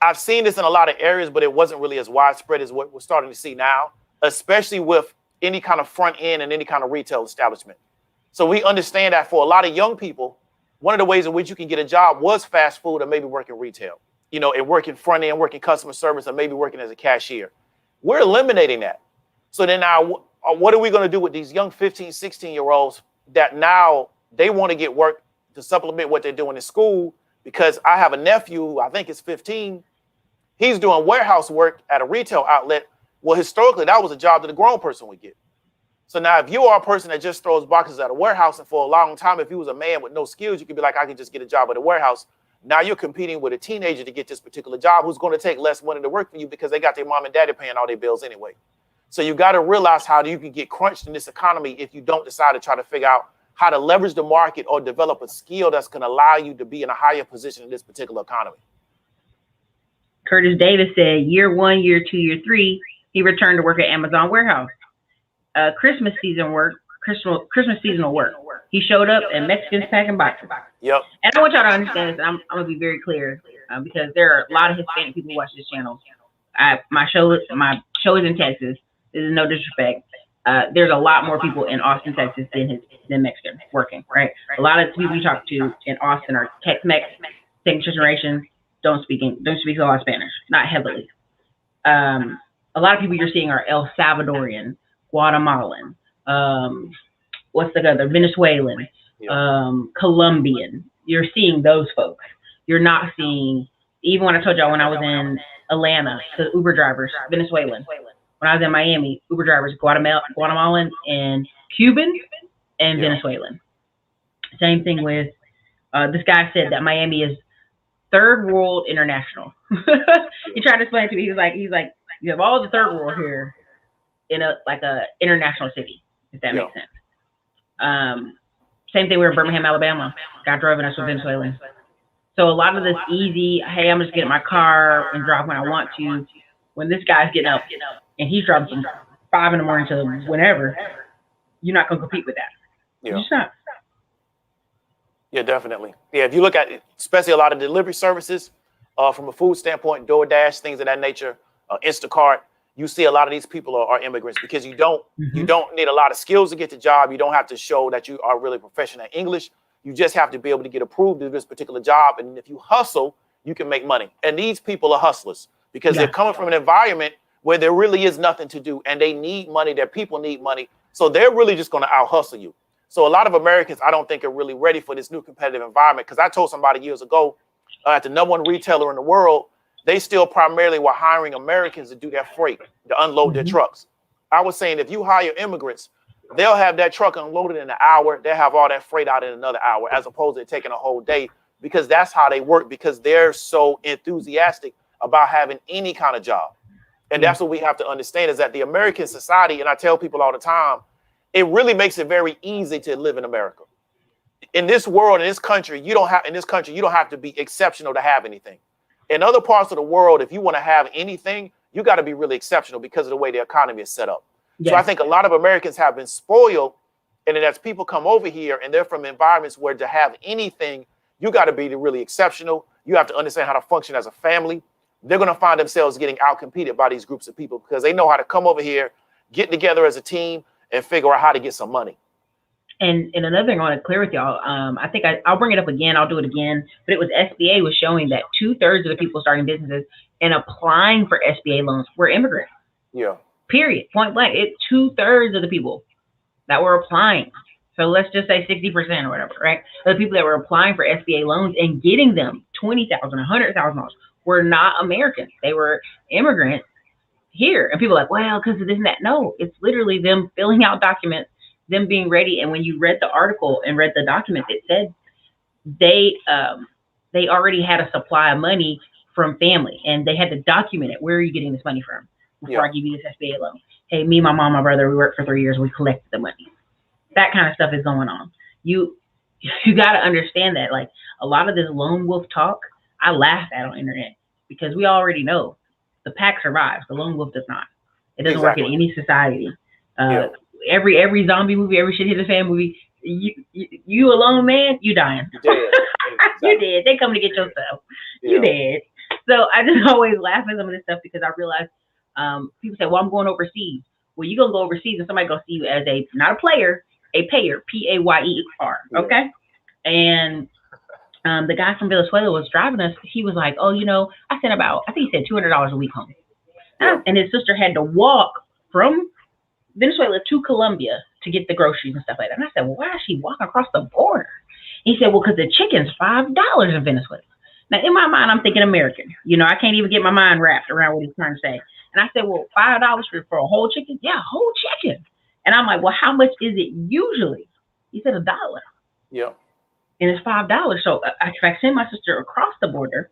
I've seen this in a lot of areas, but it wasn't really as widespread as what we're starting to see now, especially with any kind of front end and any kind of retail establishment. So we understand that for a lot of young people, one of the ways in which you can get a job was fast food or maybe working retail, and working front end, working customer service, or maybe working as a cashier. We're eliminating that. So then now, what are we going to do with these young 15, 16-year-olds that now they want to get work to supplement what they're doing in school? Because I have a nephew who I think is 15. He's doing warehouse work at a retail outlet. Well, historically, that was a job that a grown person would get. So now if you are a person that just throws boxes at a warehouse, and for a long time, if you was a man with no skills, you could be like, I can just get a job at a warehouse. Now you're competing with a teenager to get this particular job who's going to take less money to work for you because they got their mom and daddy paying all their bills anyway. So you got to realize how you can get crunched in this economy if you don't decide to try to figure out how to leverage the market or develop a skill that's going to allow you to be in a higher position in this particular economy. Curtis Davis said, year 1, year 2, year 3, he returned to work at Amazon warehouse. Christmas seasonal work. He showed up and Mexicans packing boxes. Yep. And I want y'all to understand this. I'm going to be very clear because there are a lot of Hispanic people who watch this channel. My show is in Texas. This is no disrespect. There's a lot more people in Austin, Texas than Mexican working, right? A lot of the people we talk to in Austin are Tex-Mex, second generation, don't speak a lot of Spanish, not heavily. A lot of people you're seeing are El Salvadorian, Guatemalan, what's the other, Venezuelan, Colombian. You're seeing those folks. You're not seeing, even when I told y'all when I was in Atlanta, the Uber drivers, Venezuelan. When I was in Miami, Uber drivers, Guatemalan and Cuban and Venezuelan. Same thing with, this guy said that Miami is third world international. He tried to explain it to me. He's like, you have all the third world here in a international city, if that makes sense. Same thing, we were in Birmingham, Alabama. Guy driving us with Venezuelan. So a lot of this easy, hey, I'm just getting my car and drive when I want to. When this guy's getting up and he's driving from 5 in the morning to whenever, you're not going to compete with that. Yeah. You're just not. Yeah, definitely. Yeah, if you look at it, especially a lot of delivery services, from a food standpoint, DoorDash, things of that nature, Instacart, you see a lot of these people are immigrants because you don't need a lot of skills to get the job. You don't have to show that you are really proficient at English. You just have to be able to get approved to this particular job. And if you hustle, you can make money. And these people are hustlers because they're coming from an environment where there really is nothing to do and they need money. Their people need money. So they're really just going to out hustle you. So a lot of Americans, I don't think, are really ready for this new competitive environment. Because I told somebody years ago at the #1 retailer in the world, they still primarily were hiring Americans to do their freight, to unload their trucks. I was saying if you hire immigrants, they'll have that truck unloaded in an hour. They'll have all that freight out in another hour, as opposed to taking a whole day, because that's how they work, because they're so enthusiastic about having any kind of job. And that's what we have to understand is that the American society, and I tell people all the time, it really makes it very easy to live in America. In this world, in this country, you don't have to be exceptional to have anything. In other parts of the world, if you want to have anything, you got to be really exceptional because of the way the economy is set up. Yes. So I think a lot of Americans have been spoiled. And then as people come over here and they're from environments where to have anything, you got to be really exceptional. You have to understand how to function as a family. They're going to find themselves getting outcompeted by these groups of people because they know how to come over here, get together as a team, and figure out how to get some money. And another thing I want to clear with y'all, I think I'll bring it up again. I'll do it again. But it was SBA was showing that 2/3 of the people starting businesses and applying for SBA loans were immigrants. Yeah. Period. Point blank. It's 2/3 of the people that were applying. So let's just say 60% or whatever, right? The people that were applying for SBA loans and getting them $20,000, $100,000 were not Americans. They were immigrants here. And people are like, well, because of this and that. No, it's literally them filling out documents, them being ready. And when you read the article and read the document, it said they already had a supply of money from family and they had to document it. Where are you getting this money from? Before I give you this SBA loan. Hey, me, my mom, my brother, we worked for 3 years. We collected the money. That kind of stuff is going on. You got to understand that. Like a lot of this lone wolf talk, I laugh at on the internet because we already know the pack survives. The lone wolf does not. It doesn't work in any society. Every zombie movie, every shit hit the fan movie, you alone, man, you dying. You dead. They coming to get your stuff. You dead. So I just always laugh at some of this stuff because I realize people say, well, I'm going overseas. Well, you're going to go overseas and somebody going to see you as not a player, a payer, P-A-Y-E-R. Okay. And the guy from Venezuela was driving us. He was like, oh, I sent I think he said $200 a week home. And his sister had to walk from Venezuela to Colombia to get the groceries and stuff like that. And I said, well, why is she walking across the border? He said, well, because the chicken's $5 in Venezuela. Now, in my mind, I'm thinking American. I can't even get my mind wrapped around what he's trying to say. And I said, well, $5 for a whole chicken? Yeah, whole chicken. And I'm like, well, how much is it usually? He said $1. Yeah. And it's $5. So if I send my sister across the border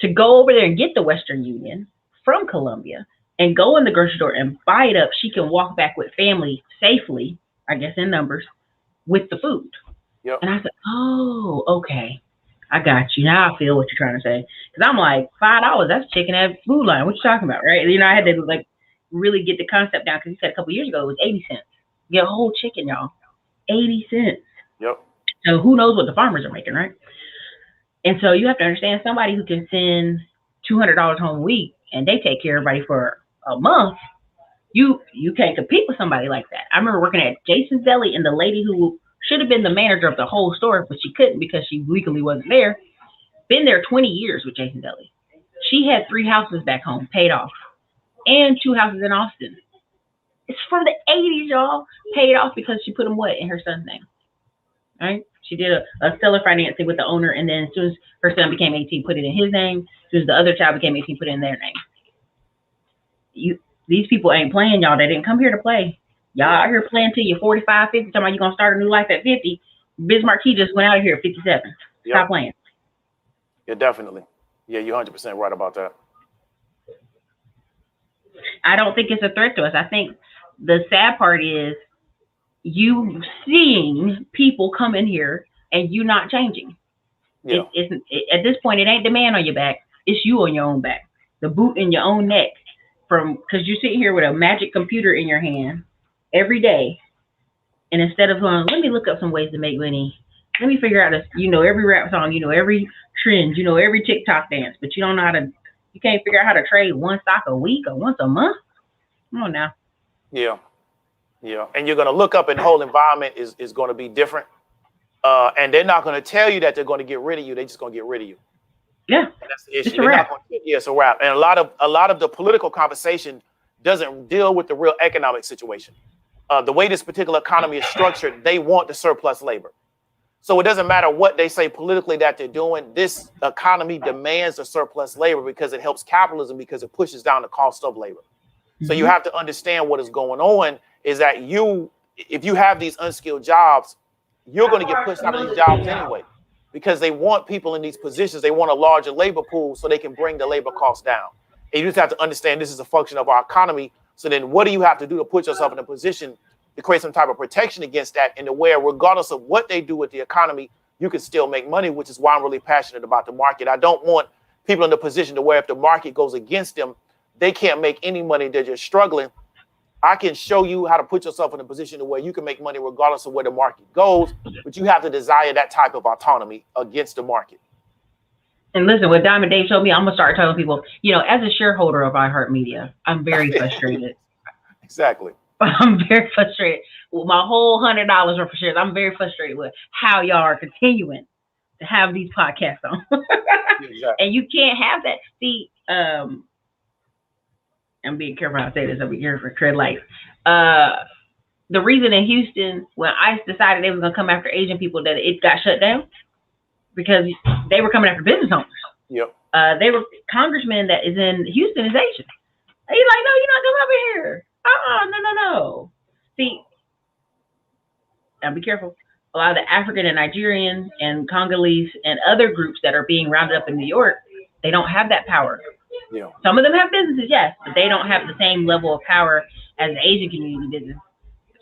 to go over there and get the Western Union from Colombia and go in the grocery store and buy it up, she can walk back with family safely, I guess in numbers, with the food. Yep. And I said, oh, okay. I got you. Now I feel what you're trying to say. Because I'm like, $5, that's chicken at Food Line. What you talking about, right? I had to really get the concept down because he said a couple years ago it was 80 cents. Get a whole chicken, y'all. 80 cents. Yep. So who knows what the farmers are making, right? And so you have to understand somebody who can send $200 home a week and they take care of everybody for a month. You can't compete with somebody like that. I remember working at Jason's Deli and the lady who should have been the manager of the whole store, but she couldn't because she legally wasn't there. Been there 20 years with Jason's Deli. She had 3 houses back home paid off and 2 houses in Austin. It's from the 80s, y'all. Paid off because she put them in her son's name. Right? She did a seller financing with the owner, and then as soon as her son became 18, put it in his name. As soon as the other child became 18, put it in their name. These people ain't playing, y'all. They didn't come here to play. Y'all out here playing till you're 45, 50, talking about you're going to start a new life at 50. Bismarck Key just went out of here at 57. Stop playing. Yeah, definitely. Yeah, you're 100% right about that. I don't think it's a threat to us. I think the sad part is you seeing people come in here and you not changing. Yeah. At this point, it ain't the man on your back. It's you on your own back. The boot in your own neck. Because you sit here with a magic computer in your hand every day. And instead of going, let me look up some ways to make money. Let me figure out this. Every rap song, every trend, every TikTok dance, but you don't know you can't figure out how to trade one stock a week or once a month. Come on now. Yeah. Yeah. And you're going to look up and the whole environment is going to be different. And they're not going to tell you that they're going to get rid of you. They're just going to get rid of you. Yeah. And that's the issue. It's a wrap. And a lot of the political conversation doesn't deal with the real economic situation. The way this particular economy is structured, they want the surplus labor. So it doesn't matter what they say politically that they're doing. This economy demands the surplus labor because it helps capitalism, because it pushes down the cost of labor. So you have to understand what is going on is that if you have these unskilled jobs, you're going to get pushed out of these jobs anyway, because they want people in these positions. They want a larger labor pool so they can bring the labor costs down. And you just have to understand this is a function of our economy. So then what do you have to do to put yourself in a position to create some type of protection against that, and to where regardless of what they do with the economy, you can still make money, which is why I'm really passionate about the market. I don't want people in the position to where if the market goes against them, they can't make any money. They're just struggling. I can show you how to put yourself in a position to where you can make money regardless of where the market goes, but you have to desire that type of autonomy against the market. And listen, what Diamond Dave showed me, I'm gonna start telling people, as a shareholder of iHeartMedia, I'm very frustrated. Exactly. I'm very frustrated with my whole $100 worth of shares. I'm very frustrated with how y'all are continuing to have these podcasts on. Exactly. And you can't have that. See, I'm being careful how I say this. I'll be careful for tread light. The reason in Houston, when ICE decided they was gonna come after Asian people, that it got shut down because they were coming after business owners. Yep. They were congressman that is in Houston is Asian. He's like, no, you're not coming over here. No. See, now be careful. A lot of the African and Nigerian and Congolese and other groups that are being rounded up in New York, they don't have that power. Yeah. Some of them have businesses, yes, but they don't have the same level of power as the Asian community business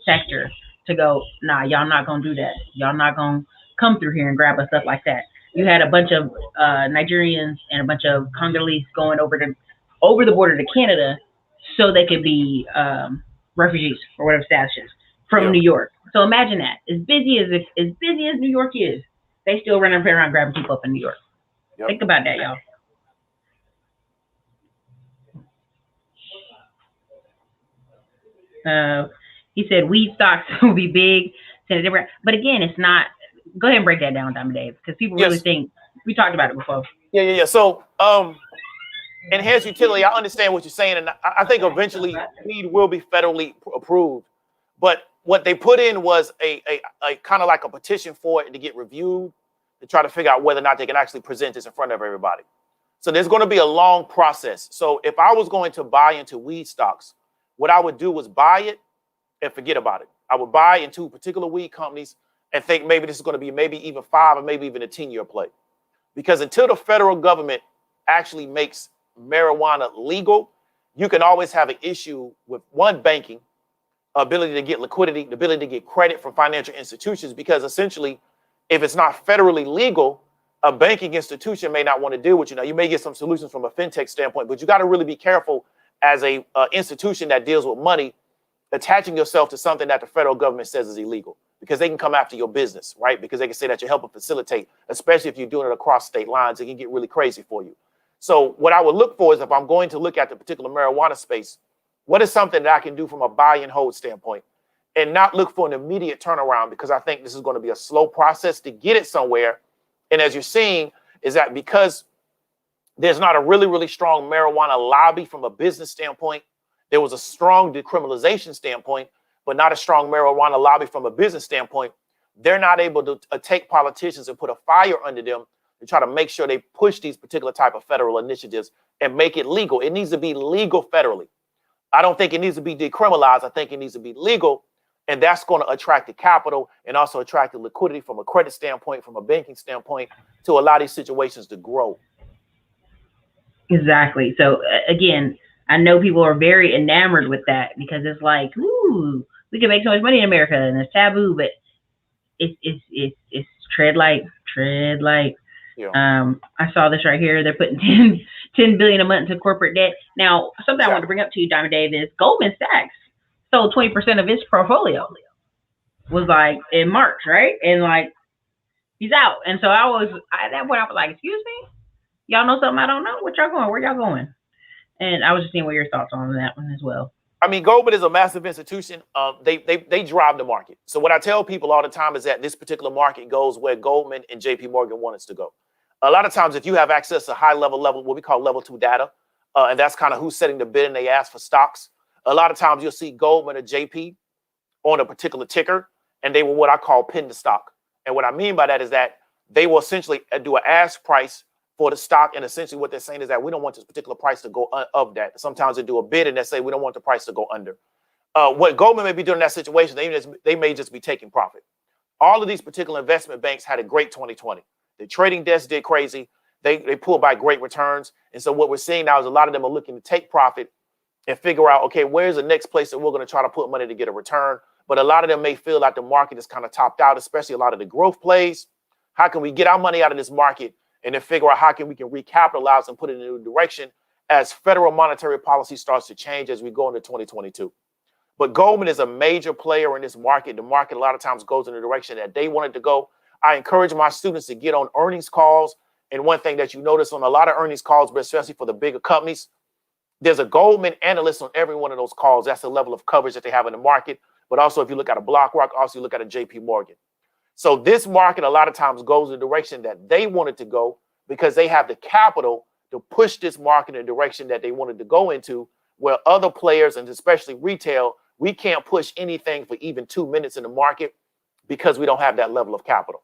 sector to go, nah, y'all not gonna do that. Y'all not gonna come through here and grab us up like that. You had a bunch of Nigerians and a bunch of Congolese going over the border to Canada so they could be refugees or whatever status is from New York. So imagine that. As busy as New York is, they still running around grabbing people up in New York. Yep. Think about that, y'all. He said weed stocks will be big, but again, it's not. Go ahead and break that down, Diamond Dave, because people really think we talked about it before. Yeah. So, enhanced utility. I understand what you're saying, and I think eventually weed will be federally approved. But what they put in was a kind of like a petition for it to get reviewed to try to figure out whether or not they can actually present this in front of everybody. So there's going to be a long process. So if I was going to buy into weed stocks, what I would do was buy it and forget about it. I would buy into particular weed companies and think maybe this is going to be maybe even 5 or maybe even a 10-year play. Because until the federal government actually makes marijuana legal, you can always have an issue with banking, ability to get liquidity, the ability to get credit from financial institutions, because essentially, if it's not federally legal, a banking institution may not want to deal with you. Now, you may get some solutions from a fintech standpoint, but you got to really be careful as a institution that deals with money, attaching yourself to something that the federal government says is illegal, because they can come after your business, right? Because they can say that you're helping facilitate, especially if you're doing it across state lines, it can get really crazy for you. So what I would look for is, if I'm going to look at the particular marijuana space, what is something that I can do from a buy and hold standpoint, and not look for an immediate turnaround, because I think this is going to be a slow process to get it somewhere. And as you're seeing, is that because there's not a really, really strong marijuana lobby from a business standpoint, there was a strong decriminalization standpoint, but not a strong marijuana lobby from a business standpoint. They're not able to take politicians and put a fire under them to try to make sure they push these particular type of federal initiatives and make it legal. It needs to be legal federally. I don't think it needs to be decriminalized. I think it needs to be legal. And that's going to attract the capital and also attract the liquidity from a credit standpoint, from a banking standpoint, to allow these situations to grow. Exactly. So again, I know people are very enamored with that because it's like, ooh, we can make so much money in America and it's taboo, but it's tread light. Yeah. I saw this right here. They're putting 10 billion a month into corporate debt. Now, something I want to bring up to you, Diamond Dave, is Goldman Sachs sold 20% of its portfolio. Was like in March, right? And like he's out. And so at that point I was like, excuse me? Y'all know something I don't know? What y'all going? Where y'all going? And I was just seeing what your thoughts on that one as well. I mean, Goldman is a massive institution. They drive the market. So what I tell people all the time is that this particular market goes where Goldman and JP Morgan want us to go. A lot of times, if you have access to high level, what we call level 2 data, and that's kind of who's setting the bid and they ask for stocks. A lot of times you'll see Goldman or JP on a particular ticker, and they will what I call pin the stock. And what I mean by that is that they will essentially do an ask price for the stock, and essentially what they're saying is that we don't want this particular price to go of that. Sometimes they do a bid and they say we don't want the price to go under. What Goldman may be doing in that situation, they may just be taking profit. All of these particular investment banks had a great 2020. The trading desk did crazy. They pulled by great returns. And so what we're seeing now is a lot of them are looking to take profit and figure out, okay, where's the next place that we're going to try to put money to get a return? But a lot of them may feel like the market is kind of topped out, especially a lot of the growth plays. How can we get our money out of this market and then figure out how we can recapitalize and put it in a new direction as federal monetary policy starts to change as we go into 2022. But Goldman is a major player in this market. The market a lot of times goes in the direction that they wanted to go. I encourage my students to get on earnings calls. And one thing that you notice on a lot of earnings calls, but especially for the bigger companies, there's a Goldman analyst on every one of those calls. That's the level of coverage that they have in the market. But also, if you look at a BlackRock, also you look at a JP Morgan. So this market a lot of times goes the direction that they wanted to go because they have the capital to push this market in the direction that they wanted to go into, where other players, and especially retail, we can't push anything for even 2 minutes in the market because we don't have that level of capital.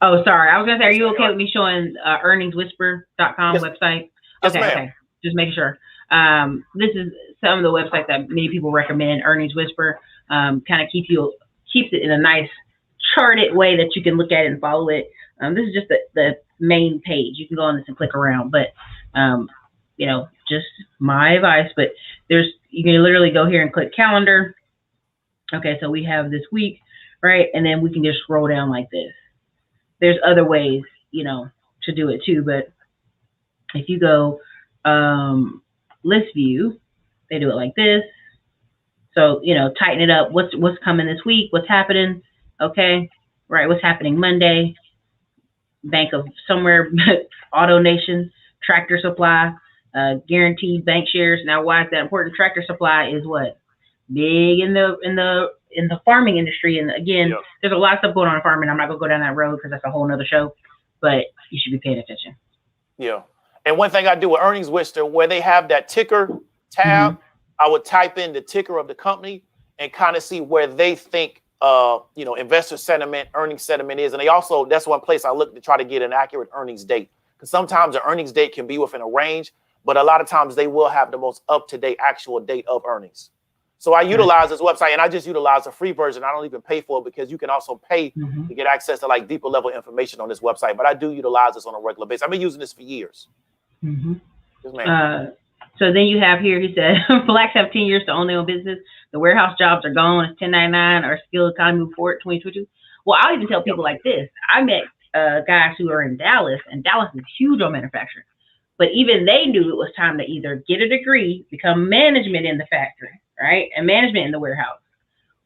Oh, sorry. I was gonna say, are you okay with me showing earningswhisper.com website? Yes, Okay, ma'am. okay. Just making sure. This is some of the websites that many people recommend. Earnings Whisper kind of keeps it in a nice charted way that you can look at it and follow it. This is just the main page. You can go on this and click around, but you know, just my advice. But you can literally go here and click calendar. Okay, so we have this week, right? And then we can just scroll down like this. There's other ways, you know, to do it too. But if you go list view, they do it like this. So, you know, tighten it up. What's coming this week? What's happening? Okay, right? What's happening Monday? Bank of somewhere, Auto Nation, Tractor Supply, guaranteed bank shares. Now, why is that important? Tractor Supply is what? Big in the farming industry. And again, there's a lot of stuff going on in farming. I'm not gonna go down that road because that's a whole nother show, but you should be paying attention. Yeah. And one thing I do with Earnings Whisper, where they have that ticker tab, I would type in the ticker of the company and kind of see where they think, you know, investor sentiment, earnings sentiment is. And they also, that's one place I look to try to get an accurate earnings date. Because sometimes the earnings date can be within a range, but a lot of times they will have the most up-to-date actual date of earnings. So I utilize this website, and I just utilize the free version. I don't even pay for it because you can also pay to get access to like deeper level information on this website. But I do utilize this on a regular basis. I've been using this for years. Yes, so then you have here, he said, blacks have 10 years to own their own business. The warehouse jobs are gone. It's 1099 or skilled economy move forward 2022. Well, I'll even tell people like this. I met guys who are in Dallas, and Dallas is huge on manufacturing. But even they knew it was time to either get a degree, become management in the factory, right? And management in the warehouse,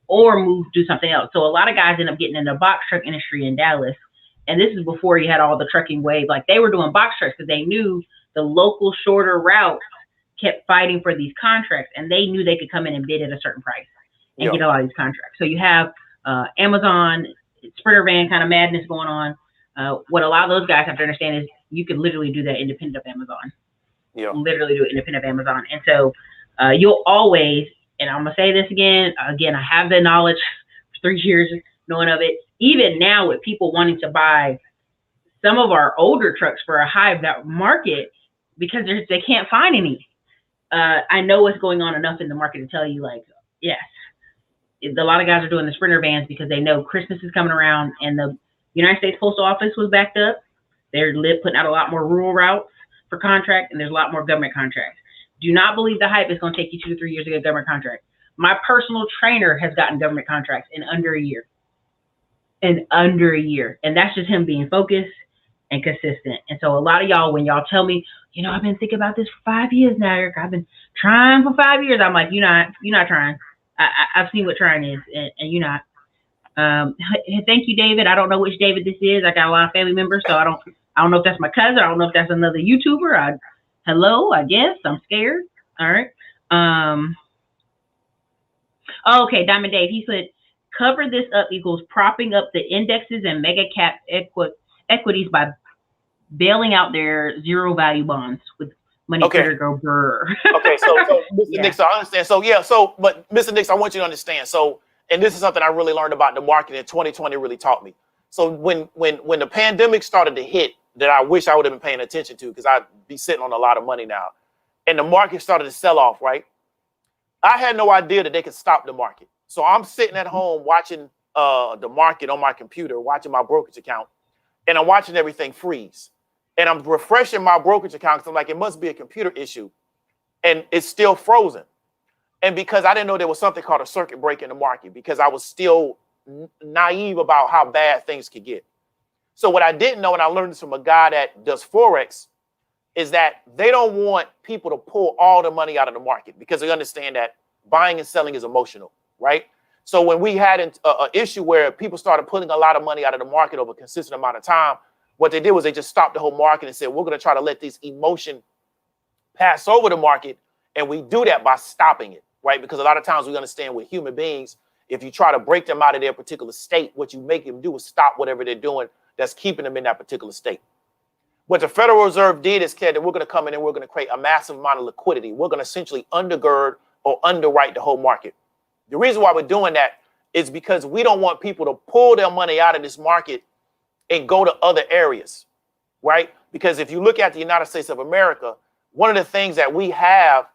or do something else. So a lot of guys end up getting in the box truck industry in Dallas. And this is before you had all the trucking wave. Like they were doing box trucks because they knew the local shorter routes kept fighting for these contracts, and they knew they could come in and bid at a certain price and get a lot of these contracts. So you have Amazon, Sprinter van kind of madness going on. What a lot of those guys have to understand is you can literally do that independent of Amazon. Literally do it independent of Amazon. And so you'll always, and I'm going to say this again, I have the knowledge for 3 years knowing of it. Even now with people wanting to buy some of our older trucks for a high market because they can't find any. I know what's going on enough in the market to tell you, like, yes, a lot of guys are doing the Sprinter vans because they know Christmas is coming around and the United States Postal Office was backed up. They're putting out a lot more rural routes for contract, and there's a lot more government contracts. Do not believe the hype is going to take you 2 to 3 years to get a government contract. My personal trainer has gotten government contracts in under a year. And that's just him being focused and consistent. And so a lot of y'all, when y'all tell me, you know, I've been thinking about this for 5 years now, Eric. I've been trying for 5 years. I'm like, you're not trying. I've seen what trying is, and you're not. Thank you, David. I don't know which David this is. I got a lot of family members, so I don't know if that's my cousin. I don't know if that's another YouTuber. Hello, I guess. I'm scared. All right. Okay, Diamond Dave. He said, cover this up equals propping up the indexes and mega cap equities by bailing out their zero value bonds with money critter go brr. Okay, so Mr. Nix, I understand. But Mr. Nix, I want you to understand. So, and this is something I really learned about the market in 2020 really taught me. So when the pandemic started to hit, that I wish I would have been paying attention to because I'd be sitting on a lot of money now, and the market started to sell off, right? I had no idea that they could stop the market. So I'm sitting at home watching the market on my computer, watching my brokerage account, and I'm watching everything freeze. And I'm refreshing my brokerage account because I'm like, it must be a computer issue. And it's still frozen. And because I didn't know there was something called a circuit break in the market, because I was still naive about how bad things could get. So what I didn't know, and I learned this from a guy that does Forex, is that they don't want people to pull all the money out of the market because they understand that buying and selling is emotional, right? So when we had an issue where people started pulling a lot of money out of the market over a consistent amount of time, what they did was they just stopped the whole market and said, we're going to try to let this emotion pass over the market. And we do that by stopping it, right? Because a lot of times we understand with human beings, if you try to break them out of their particular state, what you make them do is stop whatever they're doing that's keeping them in that particular state. What the Federal Reserve did is that we're going to come in and we're going to create a massive amount of liquidity. We're going to essentially undergird or underwrite the whole market. The reason why we're doing that is because we don't want people to pull their money out of this market and go to other areas, right? Because if you look at the United States of America, one of the things that we have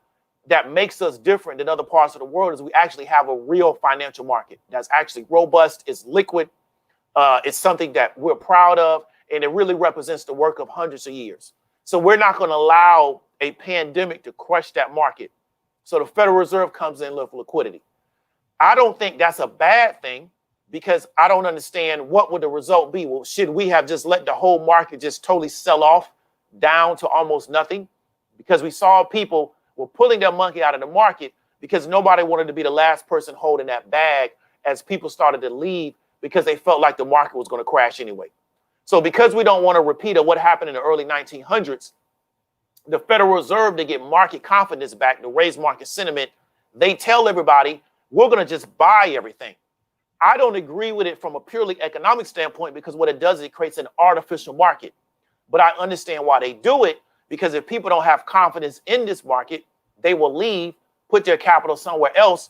that makes us different than other parts of the world is we actually have a real financial market that's actually robust, it's liquid, it's something that we're proud of, and it really represents the work of hundreds of years. So we're not going to allow a pandemic to crush that market. So the Federal Reserve comes in with liquidity. I don't think that's a bad thing because I don't understand what would the result be. Well, should we have just let the whole market just totally sell off down to almost nothing? Because we saw people were pulling their money out of the market because nobody wanted to be the last person holding that bag as people started to leave because they felt like the market was going to crash anyway. So because we don't want to repeat of what happened in the early 1900s, the Federal Reserve, to get market confidence back, to raise market sentiment, they tell everybody, we're going to just buy everything. I don't agree with it from a purely economic standpoint because what it does is it creates an artificial market. But I understand why they do it, because if people don't have confidence in this market, they will leave, put their capital somewhere else.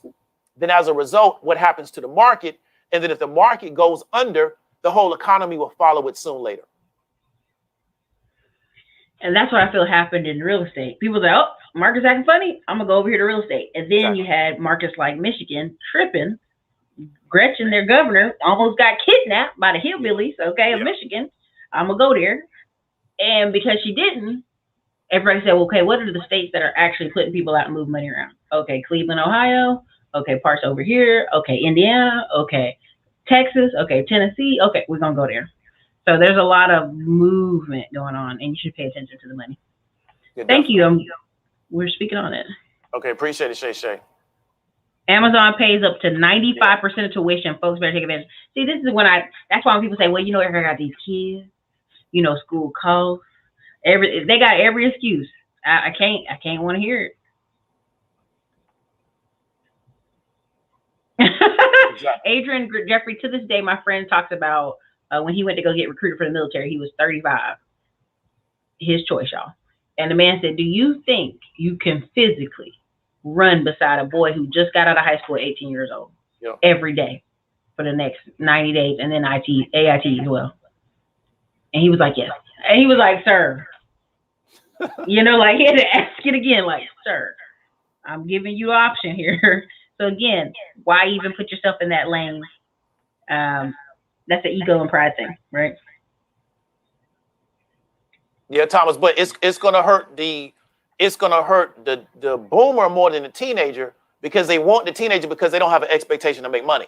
Then as a result, what happens to the market? And then if the market goes under, the whole economy will follow it soon later. And that's what I feel happened in real estate. People say, oh, market's acting funny, I'm going to go over here to real estate. And then you had markets like Michigan tripping. Gretchen, their governor, almost got kidnapped by the hillbillies, of Michigan. I'm going to go there. And because she didn't, everybody said, well, okay, what are the states that are actually putting people out and moving money around? Okay, Cleveland, Ohio. Okay, parts over here. Okay, Indiana. Okay, Texas. Okay, Tennessee. Okay, we're going to go there. So there's a lot of movement going on, and you should pay attention to the money. Yeah, thank you. We're speaking on it. Okay, appreciate it, Shay. Amazon pays up to 95% of tuition. Folks better take advantage. See, this is when that's why when people say, well, you know, I got these kids, you know, school costs. They got every excuse. I can't want to hear it. Exactly. Adrian Jeffrey, to this day, my friend talks about when he went to go get recruited for the military, he was 35. His choice, y'all. And the man said, do you think you can physically run beside a boy who just got out of high school at 18 years old every day for the next 90 days and then AIT as well? And he was like, yes. And he was like, sir, you know, like he had to ask it again, like, sir, I'm giving you an option here. So again, why even put yourself in that lane? That's an ego and pride thing, right? Yeah, Thomas, but it's gonna hurt the boomer more than the teenager because they want the teenager because they don't have an expectation to make money.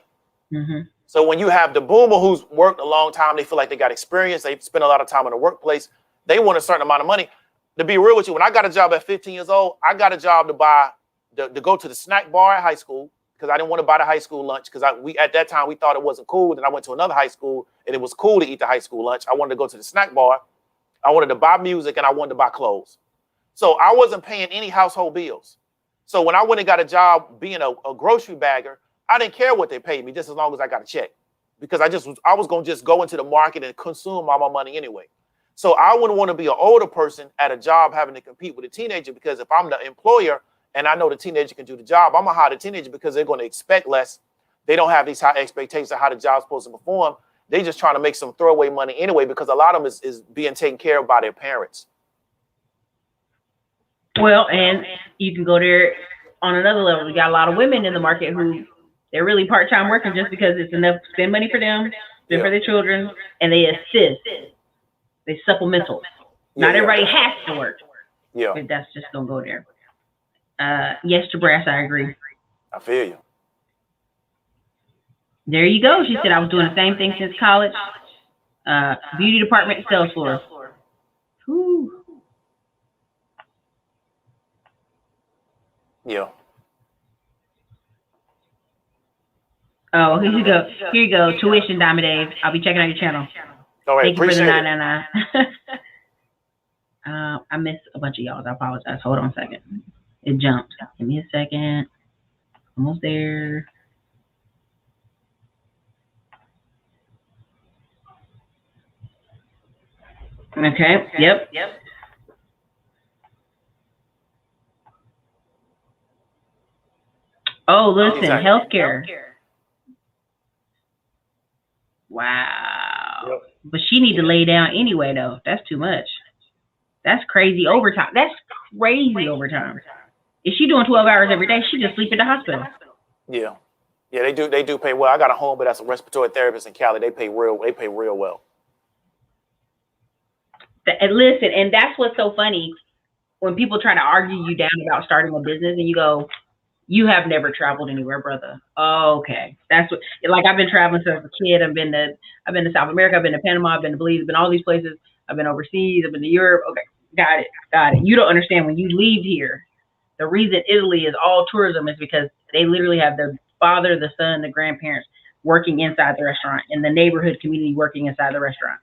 Mm-hmm. So when you have the boomer who's worked a long time, they feel like they got experience, they spend a lot of time in the workplace, they want a certain amount of money. To be real with you, when I got a job at 15 years old, I got a job to go to the snack bar at high school because I didn't want to buy the high school lunch because at that time we thought it wasn't cool. Then I went to another high school and it was cool to eat the high school lunch. I wanted to go to the snack bar. I wanted to buy music and I wanted to buy clothes. So I wasn't paying any household bills. So when I went and got a job being a grocery bagger, I didn't care what they paid me just as long as I got a check because I was going to just go into the market and consume all my money anyway. So I wouldn't want to be an older person at a job having to compete with a teenager because if I'm the employer and I know the teenager can do the job, I'm going to hire the teenager because they're going to expect less. They don't have these high expectations of how the job's supposed to perform. They just trying to make some throwaway money anyway because a lot of them is being taken care of by their parents. Well, and you can go there on another level. We got a lot of women in the market who they're really part-time working just because it's enough to spend money for them, spend for their children, and they assist. They supplemental. Not everybody has to work. Yeah. But that's just gonna go there. Yes, to brass, I agree. I feel you. There you go. She said I was doing the same thing since college. Beauty department, sales floor. Whew. Yeah. Oh, here you go. Here you go. Tuition, Diamond Dave. I'll be checking out your channel. All right, Thank you for the appreciate it. $9.99. I missed a bunch of y'all. I apologize. Hold on a second. It jumped. Give me a second. Almost there. Okay. Yep. Oh, listen. Exactly. Healthcare. Wow. Yep. But she need to lay down anyway, though. That's too much. That's crazy overtime. That's crazy overtime. If she doing 12 hours every day, she just sleep at the hospital. Yeah. Yeah, they do pay well. I got a home, but that's a respiratory therapist in Cali. They pay real well. And listen, and that's what's so funny when people try to argue you down about starting a business, and you go, "You have never traveled anywhere, brother." Oh, okay, that's what. Like I've been traveling since a kid. I've been to South America. I've been to Panama. I've been to Belize. I've been all these places. I've been overseas. I've been to Europe. Okay, got it. You don't understand when you leave here. The reason Italy is all tourism is because they literally have the father, the son, the grandparents working inside the restaurant, and the neighborhood community working inside the restaurant.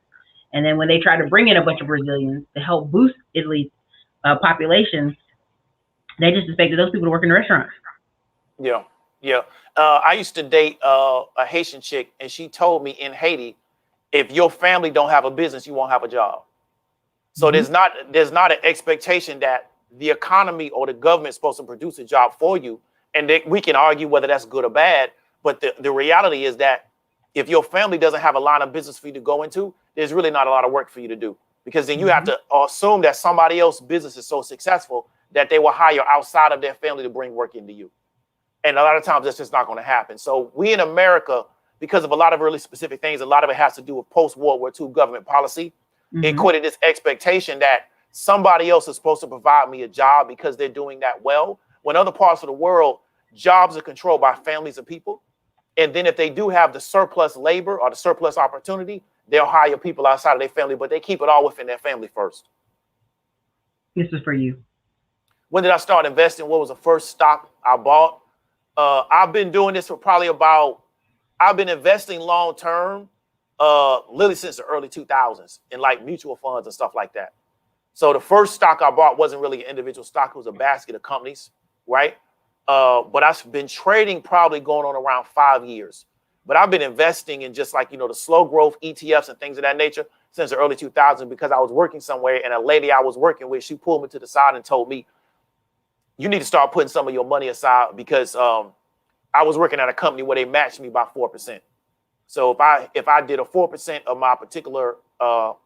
And then when they try to bring in a bunch of Brazilians to help boost Italy's population, they just expected those people to work in the restaurant. Yeah. I used to date a Haitian chick, and she told me in Haiti, if your family don't have a business, you won't have a job. So there's not an expectation that the economy or the government is supposed to produce a job for you. And we can argue whether that's good or bad. But the reality is that if your family doesn't have a line of business for you to go into, there's really not a lot of work for you to do, because then you have to assume that somebody else's business is so successful that they will hire outside of their family to bring work into you. And a lot of times that's just not going to happen. So we in America, because of a lot of really specific things, a lot of it has to do with post-World War II government policy. It created this expectation that somebody else is supposed to provide me a job because they're doing that well. When other parts of the world, jobs are controlled by families of people. And then if they do have the surplus labor or the surplus opportunity, they'll hire people outside of their family, but they keep it all within their family first. This is for you. When did I start investing? What was the first stock I bought? I've been doing this for probably I've been investing long term, literally since the early 2000s in like mutual funds and stuff like that. So the first stock I bought wasn't really an individual stock. It was a basket of companies, right? But I've been trading probably going on around 5 years. But I've been investing in just like, the slow growth ETFs and things of that nature since the early 2000s, because I was working somewhere, and a lady I was working with, she pulled me to the side and told me, you need to start putting some of your money aside, because I was working at a company where they matched me by 4%. So if I did a 4% of my particular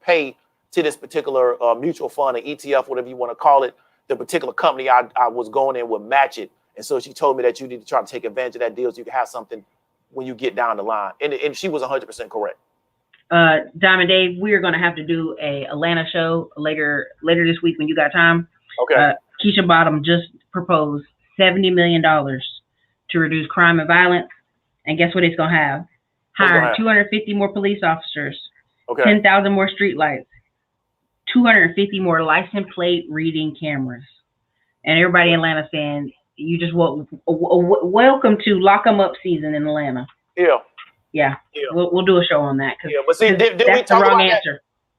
pay to this particular mutual fund, or ETF, whatever you want to call it, the particular company I was going in would match it. And so she told me that you need to try to take advantage of that deal so you can have something when you get down the line. And she was 100% correct. Diamond Dave, we are going to have to do a Atlanta show later this week when you got time. Okay. Keisha Bottom just proposed $70 million to reduce crime and violence. And guess what it's going to have? Hire 250 more police officers, 10,000 more street lights, 250 more license plate reading cameras. And everybody in Atlanta saying, you just welcome to lock 'em up season in Atlanta. Yeah. We'll do a show on that. But see, did we talk about that?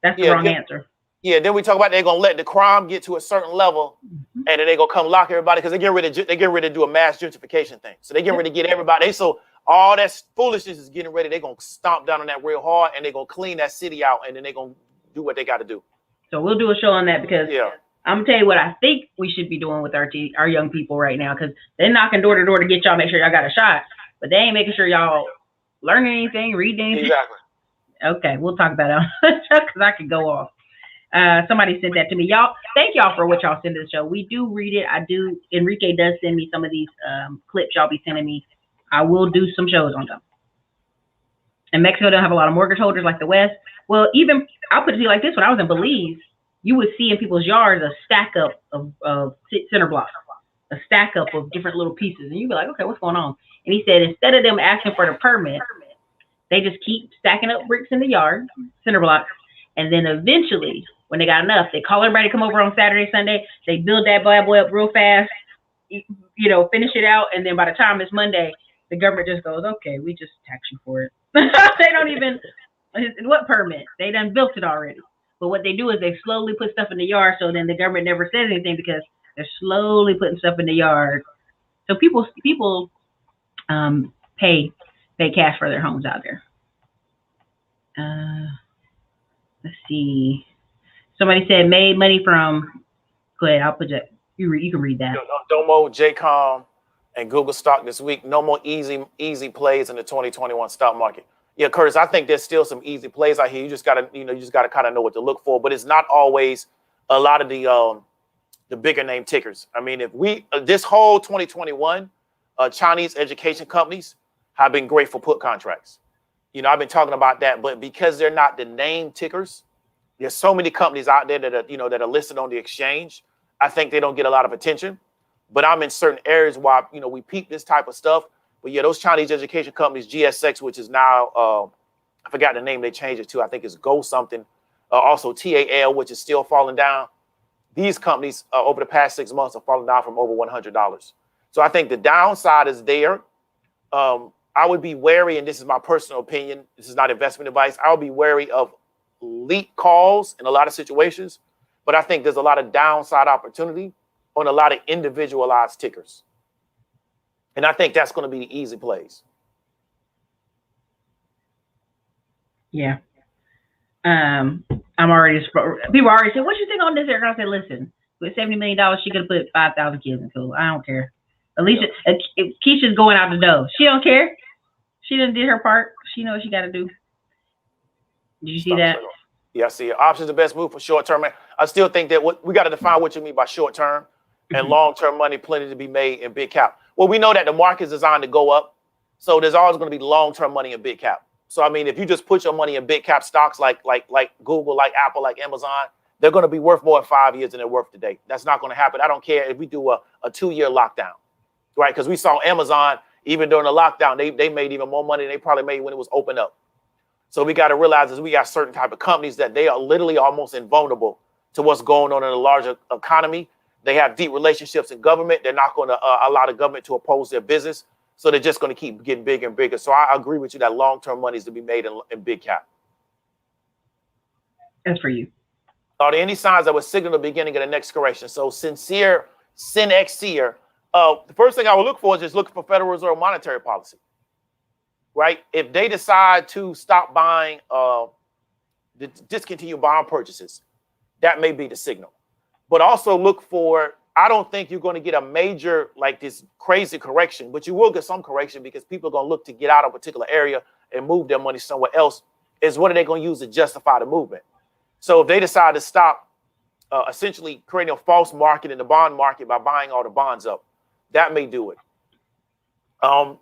That's the wrong answer. Yeah, then we talk about they're gonna let the crime get to a certain level, and then they're gonna come lock everybody, because they get ready to do a mass gentrification thing. So they get ready to get everybody. So all that foolishness is getting ready. They're gonna stomp down on that real hard, and they're gonna clean that city out, and then they're gonna do what they got to do. So we'll do a show on that, because I'm gonna tell you what I think we should be doing with our young people right now, because they're knocking door to door to get y'all, make sure y'all got a shot, but they ain't making sure y'all learning anything, reading anything. Exactly. Okay, we'll talk about it because I could go off. Somebody sent that to me. Y'all, thank y'all for what y'all send to the show. We do read it. I do. Enrique does send me some of these clips y'all be sending me. I will do some shows on them. And Mexico don't have a lot of mortgage holders like the West. Well, even I'll put it to you like this: when I was in Belize, you would see in people's yards a stack up of center blocks, a stack up of different little pieces, and you'd be like, okay, what's going on? And he said instead of them asking for the permit, They just keep stacking up bricks in the yard, cinder blocks, and then eventually, when they got enough, they call everybody to come over on Saturday, Sunday. They build that bad boy up real fast, finish it out, and then by the time it's Monday, the government just goes, okay, we just tax you for it. They don't even, what permit? They done built it already. But what they do is they slowly put stuff in the yard, so then the government never says anything because they're slowly putting stuff in the yard. So people pay cash for their homes out there. Let's see. Somebody said made money from. Go ahead. I'll put that. You can read that. Domo, JCOM, and Google stock this week. No more easy plays in the 2021 stock market. Yeah, Curtis, I think there's still some easy plays out here. You just gotta kind of know what to look for. But it's not always a lot of the bigger name tickers. I mean, if we this whole 2021, Chinese education companies have been great for put contracts. I've been talking about that, but because they're not the name tickers, there's so many companies out there that are listed on the exchange. I think they don't get a lot of attention. But I'm in certain areas where we peep this type of stuff. But yeah, those Chinese education companies, GSX, which is now I forgot the name they changed it to. I think it's Go something. Also TAL, which is still falling down. These companies over the past 6 months have fallen down from over $100. So I think the downside is there. I would be wary, and this is my personal opinion. This is not investment advice. I would be wary of leak calls in a lot of situations. But I think there's a lot of downside opportunity on a lot of individualized tickers. And I think that's going to be the easy plays. Yeah. I'm already, people already say, what you think on this? And I said, listen, with $70 million, she could have put 5,000 kids in school. I don't care. Alicia, if Keisha's going out the door. She don't care. She done did her part. She knows what she got to do. Did you see that? Yeah, I see it. Options the best move for short term. I still think that we got to define what you mean by short term and long term money, plenty to be made in big cap. Well, we know that the market is designed to go up. So there's always going to be long term money in big cap. So, I mean, if you just put your money in big cap stocks like Google, like Apple, like Amazon, they're going to be worth more in 5 years than they're worth today. That's not going to happen. I don't care if we do a 2-year lockdown, right? Because we saw Amazon, even during the lockdown, they made even more money than they probably made when it was open up. So we got to realize is we got certain type of companies that they are literally almost invulnerable to what's going on in the larger economy. They have deep relationships in government. They're not going to allow the government to oppose their business. So they're just going to keep getting bigger and bigger. So I agree with you that long-term money is to be made in big cap. That's for you. Are there any signs that would signal the beginning of the next correction? So Sincere, the first thing I would look for is just looking for Federal Reserve monetary policy, right? If they decide to stop buying, discontinue bond purchases, that may be the signal. But also look for, I don't think you're going to get a major, like this crazy correction, but you will get some correction because people are going to look to get out of a particular area and move their money somewhere else. Is what are they going to use to justify the movement? So if they decide to stop essentially creating a false market in the bond market by buying all the bonds up, that may do it.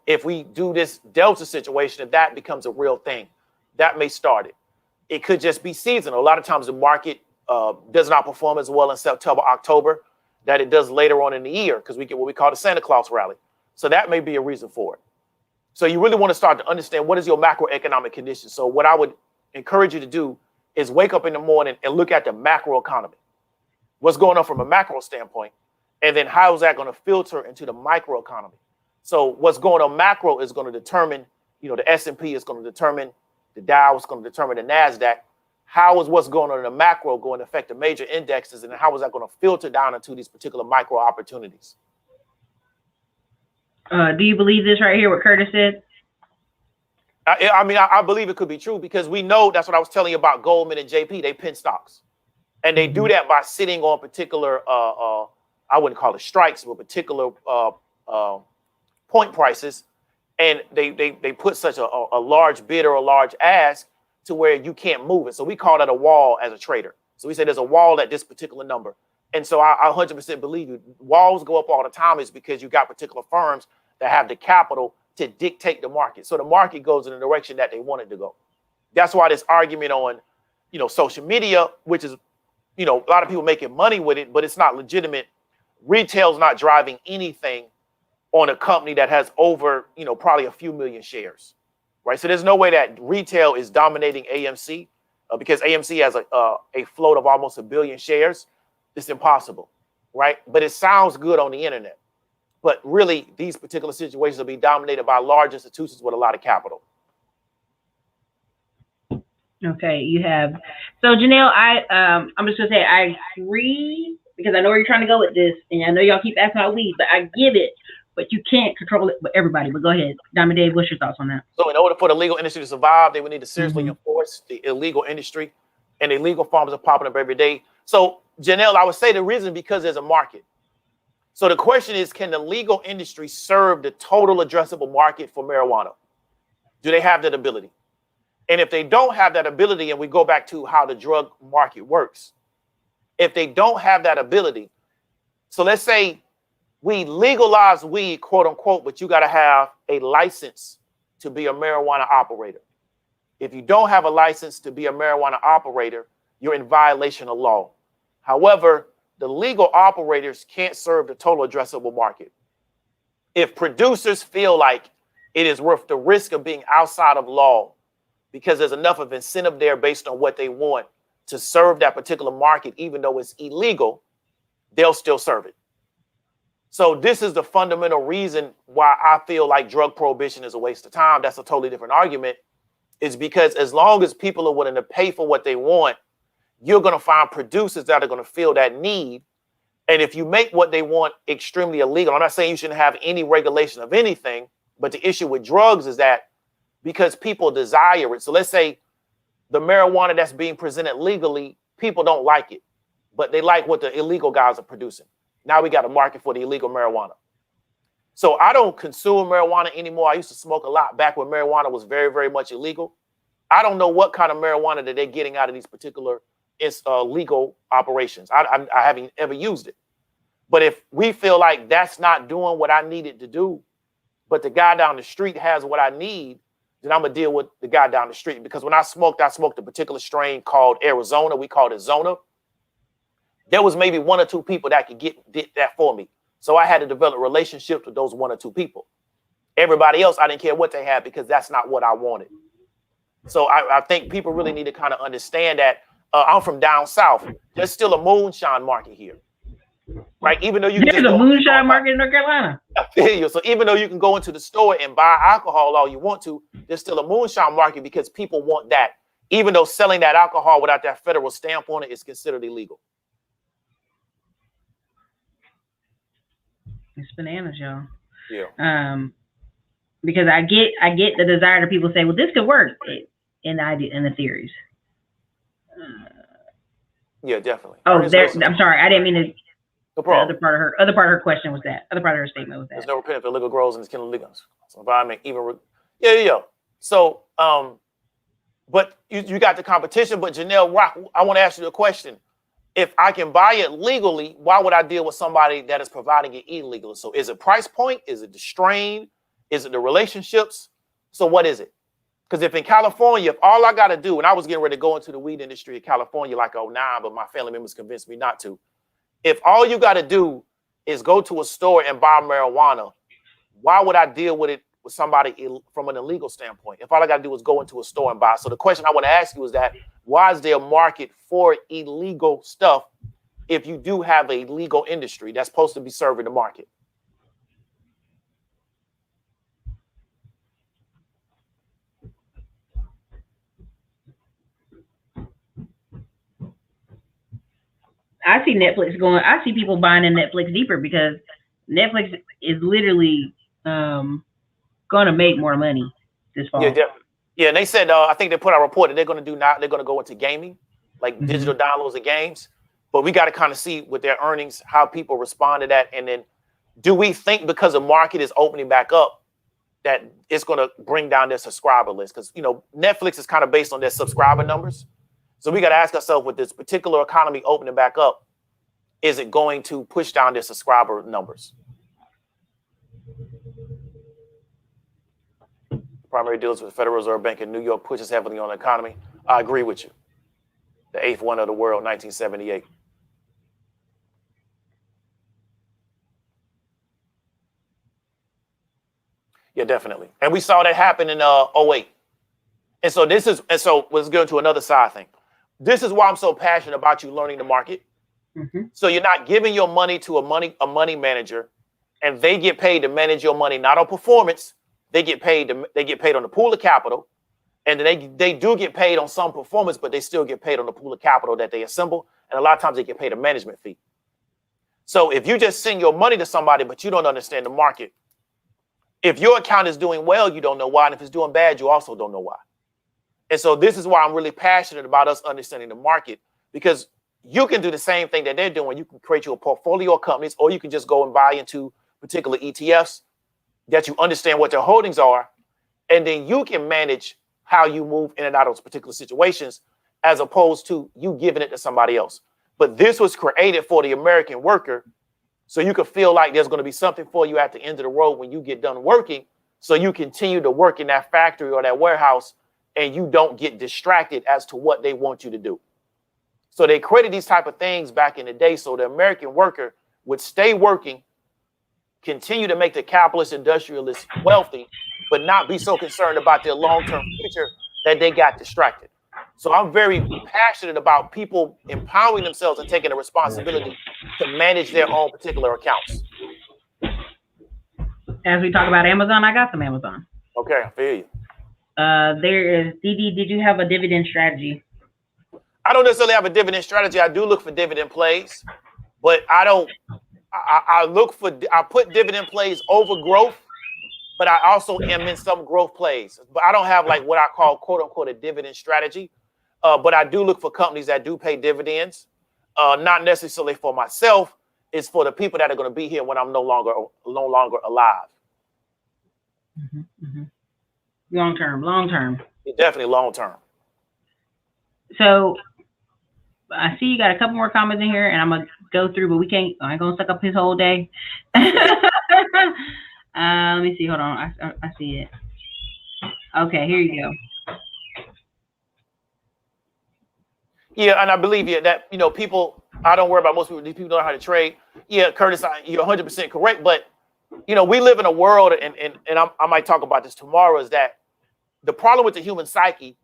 If we do this Delta situation, if that becomes a real thing, that may start it. It could just be seasonal. A lot of times the market does not perform as well in September, October that it does later on in the year because we get what we call the Santa Claus rally. So that may be a reason for it. So you really want to start to understand what is your macroeconomic condition. So what I would encourage you to do is wake up in the morning and look at the macro economy. What's going on from a macro standpoint, and then how is that going to filter into the micro economy? So what's going on macro is going to determine, the S&P is going to determine, the Dow is going to determine the NASDAQ. How is what's going on in the macro going to affect the major indexes, and how is that going to filter down into these particular micro opportunities? Do you believe this right here, what Curtis said? I believe it could be true because we know that's what I was telling you about Goldman and JP. They pin stocks, and they do that by sitting on particular, I wouldn't call it strikes, but particular point prices, and they put such a large bid or a large ask to where you can't move it. So we call that a wall as a trader. So we say there's a wall at this particular number. And so I 100% believe you. Walls go up all the time is because you got particular firms that have the capital to dictate the market. So the market goes in the direction that they want it to go. That's why this argument on, social media, which is, a lot of people making money with it, but it's not legitimate. Retail's not driving anything on a company that has over, probably a few million shares. right? So there's no way that retail is dominating AMC because AMC has a float of almost 1 billion shares. It's impossible, right? But it sounds good on the internet. But really, these particular situations will be dominated by large institutions with a lot of capital. Okay, you have. So Janelle, I'm just gonna say I agree because I know where you're trying to go with this, and I know y'all keep asking about weed, but I get it. But you can't control it with everybody. But go ahead, Diamond Dave. What's your thoughts on that? So in order for the legal industry to survive, they would need to seriously Mhm. enforce the illegal industry, and illegal farms are popping up every day. So Janelle, I would say the reason because there's a market. So the question is, can the legal industry serve the total addressable market for marijuana? Do they have that ability? And if they don't have that ability, and we go back to how the drug market works, if they don't have that ability, so let's say we legalize weed, quote unquote, but you got to have a license to be a marijuana operator. If you don't have a license to be a marijuana operator, you're in violation of law. However, the legal operators can't serve the total addressable market. If producers feel like it is worth the risk of being outside of law because there's enough of incentive there based on what they want to serve that particular market, even though it's illegal, they'll still serve it. So this is the fundamental reason why I feel like drug prohibition is a waste of time. That's a totally different argument. Is because as long as people are willing to pay for what they want, you're going to find producers that are going to feel that need. And if you make what they want extremely illegal, I'm not saying you shouldn't have any regulation of anything, but the issue with drugs is that because people desire it. So let's say the marijuana that's being presented legally, people don't like it, but they like what the illegal guys are producing. Now we got a market for the illegal marijuana. So I don't consume marijuana anymore. I used to smoke a lot back when marijuana was very, very much illegal. I don't know what kind of marijuana that they're getting out of these particular legal operations. I haven't ever used it. But if we feel like that's not doing what I needed to do, but the guy down the street has what I need, then I'm going to deal with the guy down the street. Because when I smoked a particular strain called Arizona. We called it Zona. There was maybe 1 or 2 people that did that for me. So I had to develop relationships with those 1 or 2 people. Everybody else, I didn't care what they had because that's not what I wanted. So I think people really need to kind of understand that I'm from down south. There's still a moonshine market here, right? Even though you can There's a moonshine market in North Carolina. So even though you can go into the store and buy alcohol all you want to, there's still a moonshine market because people want that. Even though selling that alcohol without that federal stamp on it is considered illegal. It's bananas, y'all. Yeah. Because I get the desire to people say, well, this could work in the theories. Yeah, definitely. Oh, I'm sorry, I didn't mean to. No problem. The other part of her question was that. Other part of her statement was that. There's no repentance for illegal grows and it's killing illegals. So environment even. Yeah. So but you got the competition. But Janelle Rock, I want to ask you a question. If I can buy it legally, why would I deal with somebody that is providing it illegally? So is it price point? Is it the strain? Is it the relationships? So what is it? Because if in California, if all I got to do, and I was getting ready to go into the weed industry in California like 2009, but my family members convinced me not to. If all you got to do is go to a store and buy marijuana, why would I deal with it with somebody from an illegal standpoint? If all I got to do is go into a store and buy. So the question I want to ask you is that, why is there a market for illegal stuff if you do have a legal industry that's supposed to be serving the market? I see Netflix going. I see people buying in Netflix deeper because Netflix is literally going to make more money this fall. Yeah, definitely. Yeah, and they said I think they put out a report that they're going to do now. They're going to go into gaming, like digital downloads of games. But we got to kind of see with their earnings how people respond to that, and then do we think because the market is opening back up that it's going to bring down their subscriber list? Because Netflix is kind of based on their subscriber numbers. So we got to ask ourselves, with this particular economy opening back up, is it going to push down their subscriber numbers? Primary dealers with the Federal Reserve Bank in New York pushes heavily on the economy. I agree with you. The 8th wonder of the world, 1978. Yeah, definitely. And we saw that happen in 08. And so let's go into another side thing. This is why I'm so passionate about you learning the market. Mm-hmm. So you're not giving your money to a money manager, and they get paid to manage your money, not on performance. They get paid on the pool of capital, and then they do get paid on some performance, but they still get paid on the pool of capital that they assemble. And a lot of times they get paid a management fee. So if you just send your money to somebody, but you don't understand the market, if your account is doing well, you don't know why. And if it's doing bad, you also don't know why. And so this is why I'm really passionate about us understanding the market, because you can do the same thing that they're doing. You can create your portfolio of companies, or you can just go and buy into particular ETFs that you understand what their holdings are. And then you can manage how you move in and out of those particular situations, as opposed to you giving it to somebody else. But this was created for the American worker, so you could feel like there's going to be something for you at the end of the road when you get done working. So you continue to work in that factory or that warehouse, and you don't get distracted as to what they want you to do. So they created these type of things back in the day so the American worker would stay working, continue to make the capitalist industrialists wealthy, but not be so concerned about their long-term future that they got distracted. So I'm very passionate about people empowering themselves and taking the responsibility to manage their own particular accounts. As we talk about Amazon, I got some Amazon. Okay, I feel you. There is Didi. Did you have a dividend strategy? I don't necessarily have a dividend strategy. I do look for dividend plays, but I put dividend plays over growth, but I also am in some growth plays. But I don't have like what I call quote unquote a dividend strategy. But I do look for companies that do pay dividends, not necessarily for myself. It's for the people that are going to be here when I'm no longer alive. Mm-hmm, mm-hmm. Long term. Definitely long term. So I see you got a couple more comments in here, and I'm gonna go through, but I ain't gonna suck up his whole day. Let me see. Hold on. I see it. Okay, here you go. Yeah, and I believe that people. I don't worry about most people. These people know how to trade. Yeah, Curtis, you're 100% correct. But we live in a world, and I might talk about this tomorrow. Is that the problem with the human psyche?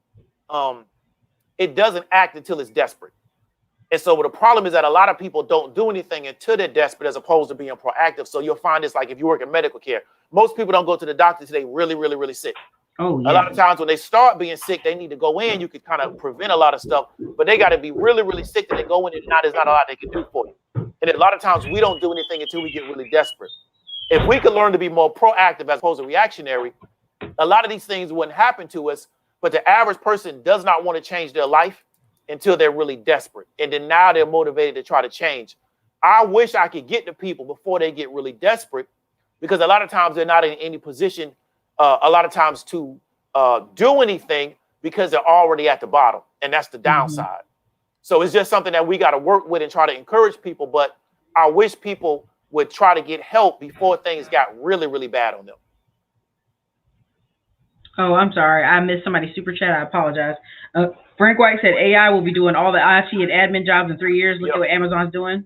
It doesn't act until it's desperate. And so the problem is that a lot of people don't do anything until they're desperate, as opposed to being proactive. So you'll find this like if you work in medical care, most people don't go to the doctor until they really, really, really sick. Oh, yeah. A lot of times when they start being sick, they need to go in. You can kind of prevent a lot of stuff, but they got to be really, really sick that they go in and there's not a lot they can do for you. And a lot of times we don't do anything until we get really desperate. If we could learn to be more proactive as opposed to reactionary, a lot of these things wouldn't happen to us. But the average person does not want to change their life until they're really desperate. And then now they're motivated to try to change. I wish I could get to people before they get really desperate, because a lot of times they're not in any position, a lot of times to do anything, because they're already at the bottom. And that's the downside. Mm-hmm. So it's just something that we got to work with and try to encourage people. But I wish people would try to get help before things got really, really bad on them. Oh, I'm sorry. I missed somebody's super chat. I apologize. Frank White said AI will be doing all the IT and admin jobs in 3 years. Look at what Amazon's doing.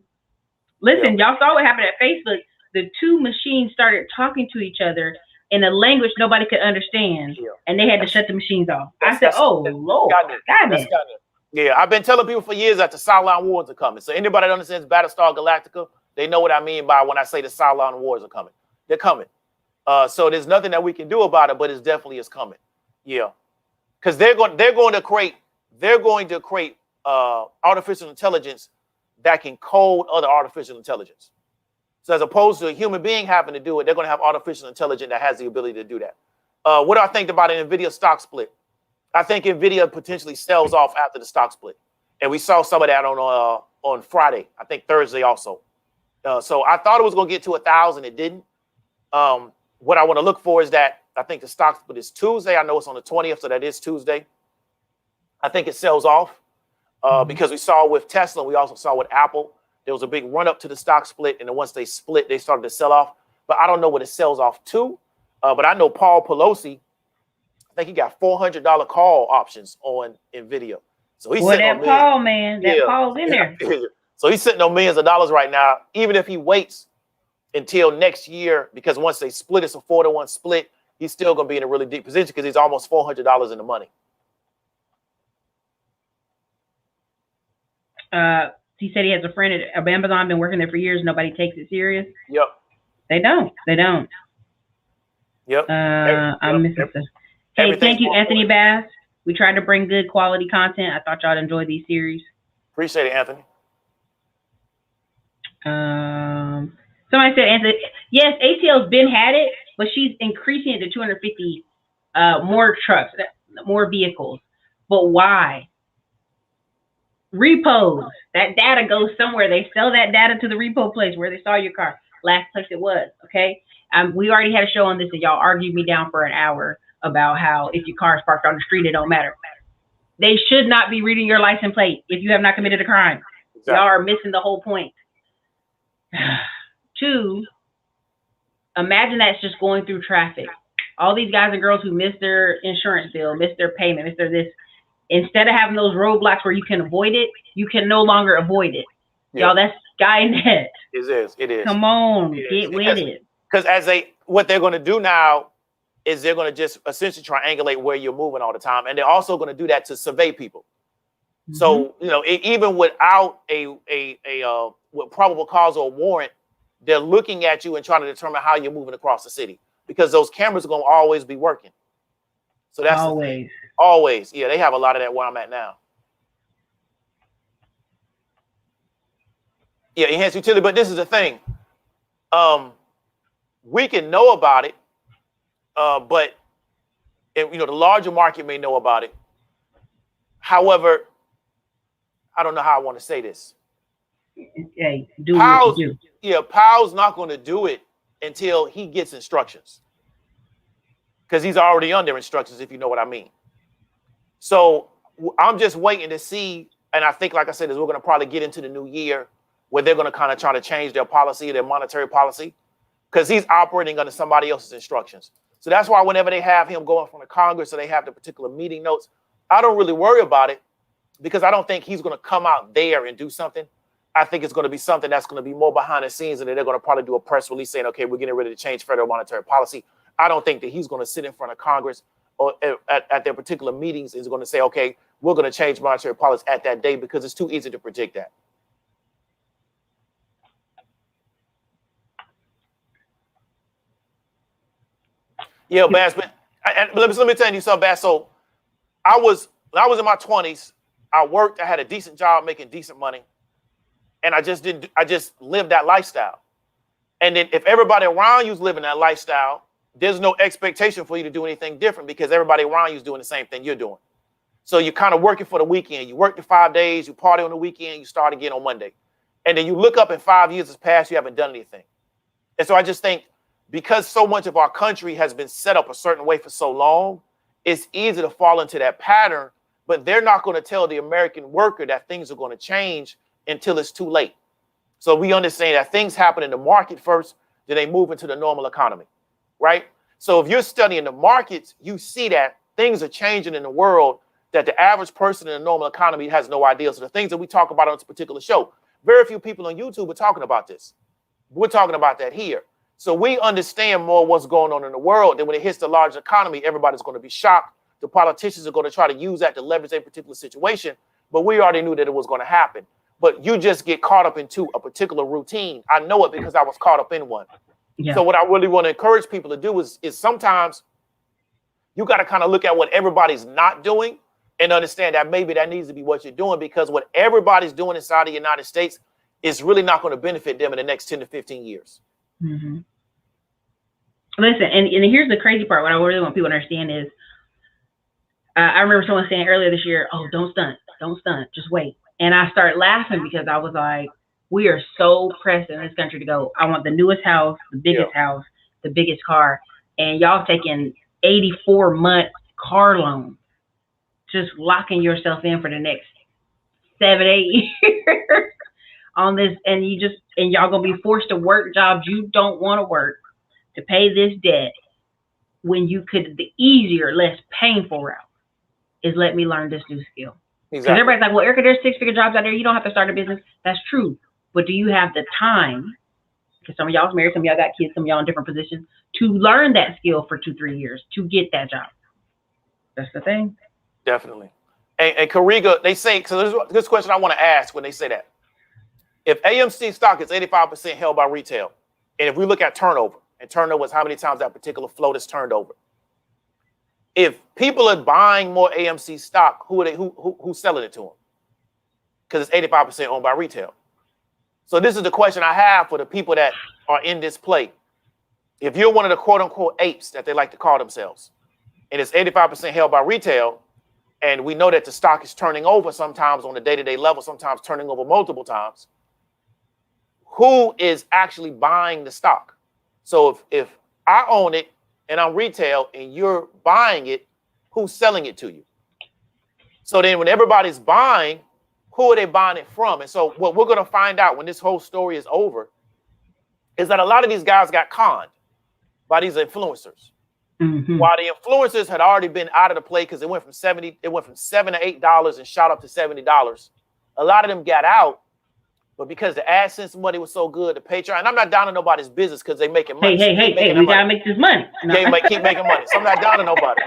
Listen, y'all saw what happened at Facebook. The two machines started talking to each other in a language nobody could understand, and they had to shut the machines off. I said, "Oh Lord, God." Yeah, I've been telling people for years that the Cylon Wars are coming. So anybody that understands Battlestar Galactica, they know what I mean by when I say the Cylon Wars are coming. They're coming. So there's nothing that we can do about it, but it definitely is coming. Yeah, because they're going to create artificial intelligence that can code other artificial intelligence. So as opposed to a human being having to do it, they're going to have artificial intelligence that has the ability to do that. What do I think about an NVIDIA stock split? I think NVIDIA potentially sells off after the stock split, and we saw some of that on Friday. I think Thursday also. So I thought it was going to get to 1,000. It didn't. What I want to look for is that I think the stock split is Tuesday. I know it's on the 20th, so that is Tuesday. I think it sells off because we saw with Tesla, we also saw with Apple, there was a big run up to the stock split, and then once they split, they started to sell off. But I don't know what it sells off to. But I know Paul Pelosi, I think he got $400 call options on NVIDIA. So he's sitting on millions. Paul, man, that Paul's in there. So he's sitting on millions of dollars right now. Even if he waits until next year, because once they split, it's a 4-to-1 split, he's still going to be in a really deep position because he's almost $400 in the money. He said he has a friend at Amazon, been working there for years. Nobody takes it serious. Yep. They don't. They don't. Yep. I'm missing stuff. Hey, thank you, Anthony Bass. We tried to bring good quality content. I thought y'all would enjoy these series. Appreciate it, Anthony. Somebody said, Anthony, yes, ATL's been had it, but she's increasing it to 250 more trucks, more vehicles. But why? Repos. That data goes somewhere. They sell that data to the repo place where they saw your car. Last place it was. Okay. We already had a show on this, and y'all argued me down for an hour about how if your car is parked on the street, it don't matter. They should not be reading your license plate if you have not committed a crime. Exactly. Y'all are missing the whole point. 2, imagine that's just going through traffic. All these guys and girls who miss their insurance bill, miss their payment, miss their this. Instead of having those roadblocks where you can avoid it, you can no longer avoid it. Yeah. Y'all, that's Skynet. It is. Come on, get with it. Because what they're going to do now is they're going to just essentially triangulate where you're moving all the time. And they're also going to do that to survey people. Mm-hmm. So, even without with probable cause or warrant, they're looking at you and trying to determine how you're moving across the city because those cameras are going to always be working. So that's always. Yeah, they have a lot of that where I'm at now. Yeah, enhanced utility. But this is the thing. We can know about it, but the larger market may know about it. However, I don't know how I want to say this. Hey, do what you do. Yeah, Powell's not going to do it until he gets instructions. Because he's already under instructions, if you know what I mean. So I'm just waiting to see, and I think, like I said, we're going to probably get into the new year where they're going to kind of try to change their policy, their monetary policy, because he's operating under somebody else's instructions. So that's why whenever they have him going from the Congress or they have the particular meeting notes, I don't really worry about it because I don't think he's going to come out there and do something. I think it's going to be something that's going to be more behind the scenes, and then they're going to probably do a press release saying, okay, we're getting ready to change federal monetary policy. I don't think that he's going to sit in front of Congress or at their particular meetings and is going to say, okay, we're going to change monetary policy at that day because it's too easy to predict that. Yeah, Bass, but let me tell you something, Bass. So when I was in my 20s, I worked, I had a decent job making decent money. And I just lived that lifestyle. And then if everybody around you's living that lifestyle, there's no expectation for you to do anything different because everybody around you's doing the same thing you're doing. So you're kind of working for the weekend. You work the 5 days, you party on the weekend, you start again on Monday. And then you look up and 5 years has passed, you haven't done anything. And so I just think because so much of our country has been set up a certain way for so long, it's easy to fall into that pattern, but they're not going to tell the American worker that things are going to change until it's too late. So we understand that things happen in the market first, then they move into the normal economy, right? So if you're studying the markets, you see that things are changing in the world that the average person in the normal economy has no idea. So the things that we talk about on this particular show, very few people on YouTube are talking about this. We're talking about that here. So we understand more what's going on in the world. Then when it hits the large economy, everybody's going to be shocked. The politicians are going to try to use that to leverage a particular situation. But we already knew that it was going to happen. But you just get caught up into a particular routine. I know it because I was caught up in one. Yeah. So what I really want to encourage people to do is sometimes you got to kind of look at what everybody's not doing and understand that maybe that needs to be what you're doing, because what everybody's doing inside the United States is really not going to benefit them in the next 10 to 15 years. Mm-hmm. Listen, and here's the crazy part. What I really want people to understand is, I remember someone saying earlier this year, oh, don't stunt, just wait. And I started laughing because I was like, we are so pressed in this country to go, I want the newest house, the biggest house, the biggest car. And y'all taking 84-month car loan, just locking yourself in for the next 7-8 years on this. And y'all gonna be forced to work jobs you don't want to work to pay this debt when you could, the easier, less painful route is let me learn this new skill. Because everybody's like, well, Erica, there's 6-figure jobs out there. You don't have to start a business. That's true. But do you have the time? Because some of y'all's married, some of y'all got kids, some of y'all in different positions, to learn that skill for 2-3 years to get that job. That's the thing. Definitely. And Kariga, they say, so this question I want to ask when they say that. If AMC stock is 85% held by retail, and if we look at turnover, and turnover is how many times that particular float is turned over. If people are buying more AMC stock, who's selling it to them? Because it's 85% owned by retail. So this is the question I have for the people that are in this play. If you're one of the quote unquote apes that they like to call themselves, and it's 85% held by retail, and we know that the stock is turning over sometimes on a day-to-day level, sometimes turning over multiple times, who is actually buying the stock? So if I own it and I'm retail and you're buying it, who's selling it to you? So then when everybody's buying, who are they buying it from? And so what we're going to find out when this whole story is over is that a lot of these guys got conned by these influencers. Mm-hmm. While the influencers had already been out of the play because it went from $7 to $8 and shot up to $70. A lot of them got out, but because the AdSense money was so good, the Patreon, and I'm not down to nobody's business because they making money. Hey, we gotta make this money. No. Keep making money. So I'm not down to nobody.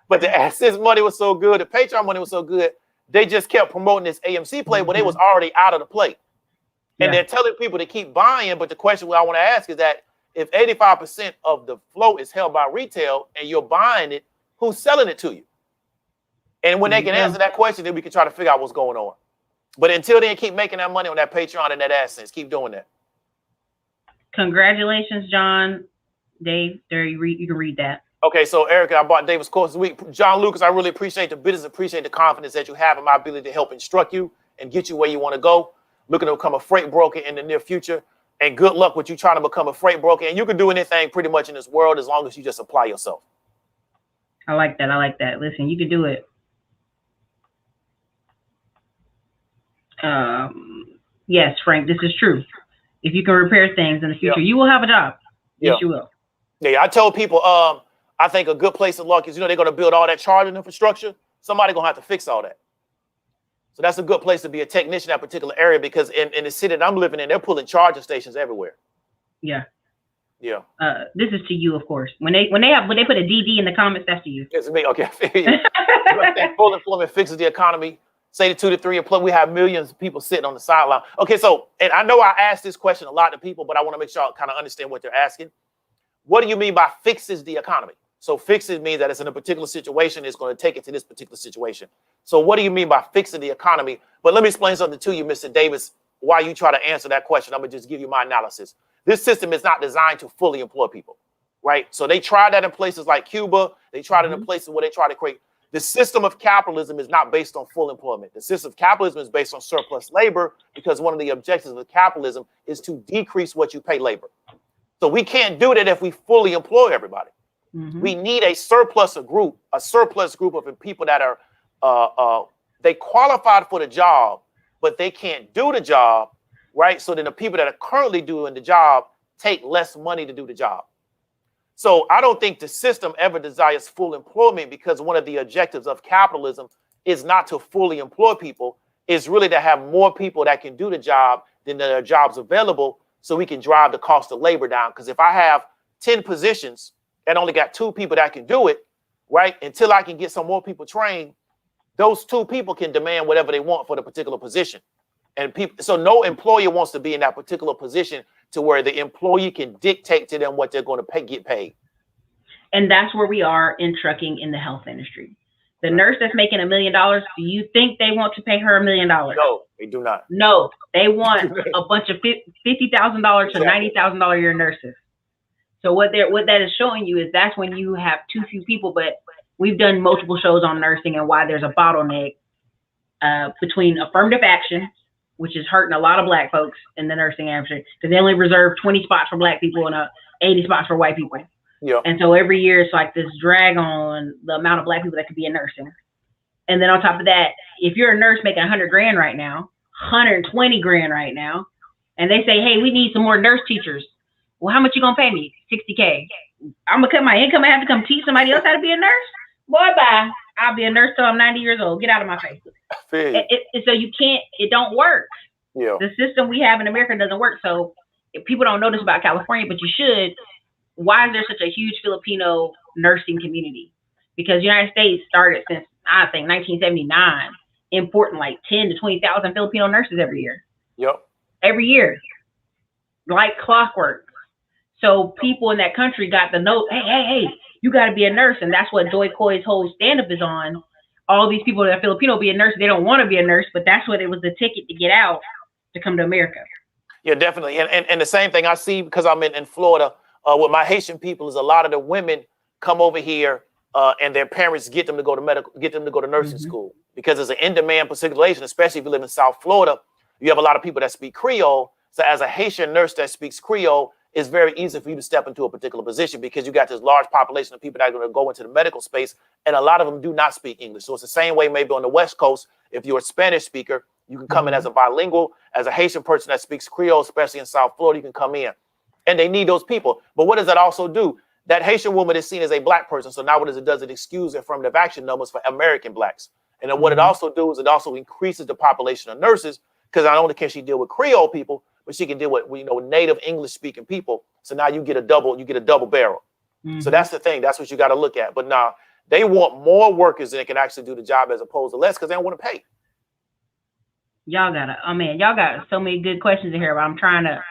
But the AdSense money was so good, the Patreon money was so good, they just kept promoting this AMC play, but they was already out of the play. And they're telling people to keep buying, but the question I want to ask is that if 85% of the float is held by retail and you're buying it, who's selling it to you? And when they can answer that question, then we can try to figure out what's going on. But until then, keep making that money on that Patreon and that AdSense. Keep doing that. Congratulations, John. Dave, there you can read that. Okay, so Erica, I bought David's course this week. John Lucas, I really appreciate the business, appreciate the confidence that you have in my ability to help instruct you and get you where you want to go. Looking to become a freight broker in the near future. And good luck with you trying to become a freight broker. And you can do anything pretty much in this world as long as you just apply yourself. I like that. Listen, you can do it. Yes, Frank, this is true. If you can repair things in the future, you will have a job. Yes, you will. Yeah, I told people, I think a good place to look is, they're going to build all that charging infrastructure. Somebody going to have to fix all that. So that's a good place to be a technician in that particular area because in the city that I'm living in, they're pulling charging stations everywhere. Yeah. Yeah. This is to you, of course. When they put a DD in the comments, that's to you. It's me. Okay. Full employment fixes the economy. Say the 2 to 3 employment. We have millions of people sitting on the sideline. Okay, so, and I know I asked this question a lot to people, but I want to make sure I kind of understand what they're asking. What do you mean by fixes the economy? So fixes means that it's in a particular situation, it's going to take it to this particular situation. So what do you mean by fixing the economy? But let me explain something to you, Mr. Davis, while you try to answer that question. I'm going to just give you my analysis. This system is not designed to fully employ people, right? So they tried that in places like Cuba. They tried it in places where they try to create. The system of capitalism is not based on full employment. The system of capitalism is based on surplus labor because one of the objectives of capitalism is to decrease what you pay labor. So we can't do that if we fully employ everybody. We need a surplus group of people that are they qualified for the job, but they can't do the job, right? So then the people that are currently doing the job take less money to do the job. So I don't think the system ever desires full employment because one of the objectives of capitalism is not to fully employ people. It's really to have more people that can do the job than there are jobs available so we can drive the cost of labor down. Because if I have 10 positions and only got 2 people that can do it, right, until I can get some more people trained, those 2 people can demand whatever they want for the particular position. And so no employer wants to be in that particular position to where the employee can dictate to them what they're going to get paid. And that's where we are in trucking in the health industry. The nurse that's making $1 million, do you think they want to pay her $1 million? No, they do not. No, they want a bunch of $50,000 to $90,000 a year nurses. So what that is showing you is that's when you have too few people. But we've done multiple shows on nursing and why there's a bottleneck between affirmative action, which is hurting a lot of Black folks in the nursing industry because they only reserve 20 spots for Black people and 80 spots for white people. Yeah. And so every year it's like this drag on the amount of Black people that could be in nursing. And then on top of that, if you're a nurse making 100 grand right now, 120 grand right now, and they say, hey, we need some more nurse teachers. Well, how much you gonna pay me? $60K. I'm gonna cut my income and have to come teach somebody else how to be a nurse? Boy, bye. I'll be a nurse till I'm 90 years old. Get out of my face. So you can't, it don't work. Yeah. The system we have in America doesn't work. So if people don't know this about California, but you should, why is there such a huge Filipino nursing community? Because the United States started since I think 1979, importing like 10 to 20,000 Filipino nurses every year. Yep. Every year, like clockwork. So people in that country got the note, hey, you got to be a nurse. And that's what Joy Coy's whole stand-up is on. All these people that are Filipino be a nurse, they don't want to be a nurse, but that's what it was, the ticket to get out to come to America. Yeah, definitely. And the same thing I see, because I'm in Florida with my Haitian people, is a lot of the women come over here and their parents get them to go to nursing school, because it's an in-demand population, especially if you live in South Florida. You have a lot of people that speak Creole. So as a Haitian nurse that speaks Creole, it's very easy for you to step into a particular position, because you got this large population of people that are going to go into the medical space, and a lot of them do not speak English. So it's the same way maybe on the West Coast, if you're a Spanish speaker, you can come in as a bilingual. As a Haitian person that speaks Creole, especially in South Florida, you can come in. And they need those people. But what does that also do? That Haitian woman is seen as a black person. So now what it does, it excuse affirmative action numbers for American blacks. And then what it also does, it also increases the population of nurses, because not only can she deal with Creole people, but she can deal with native English speaking people. So now you get a double barrel. So that's the thing. That's what you got to look at. But now they want more workers that can actually do the job as opposed to less, because they don't want to pay. Y'all got so many good questions in here. But I'm trying to,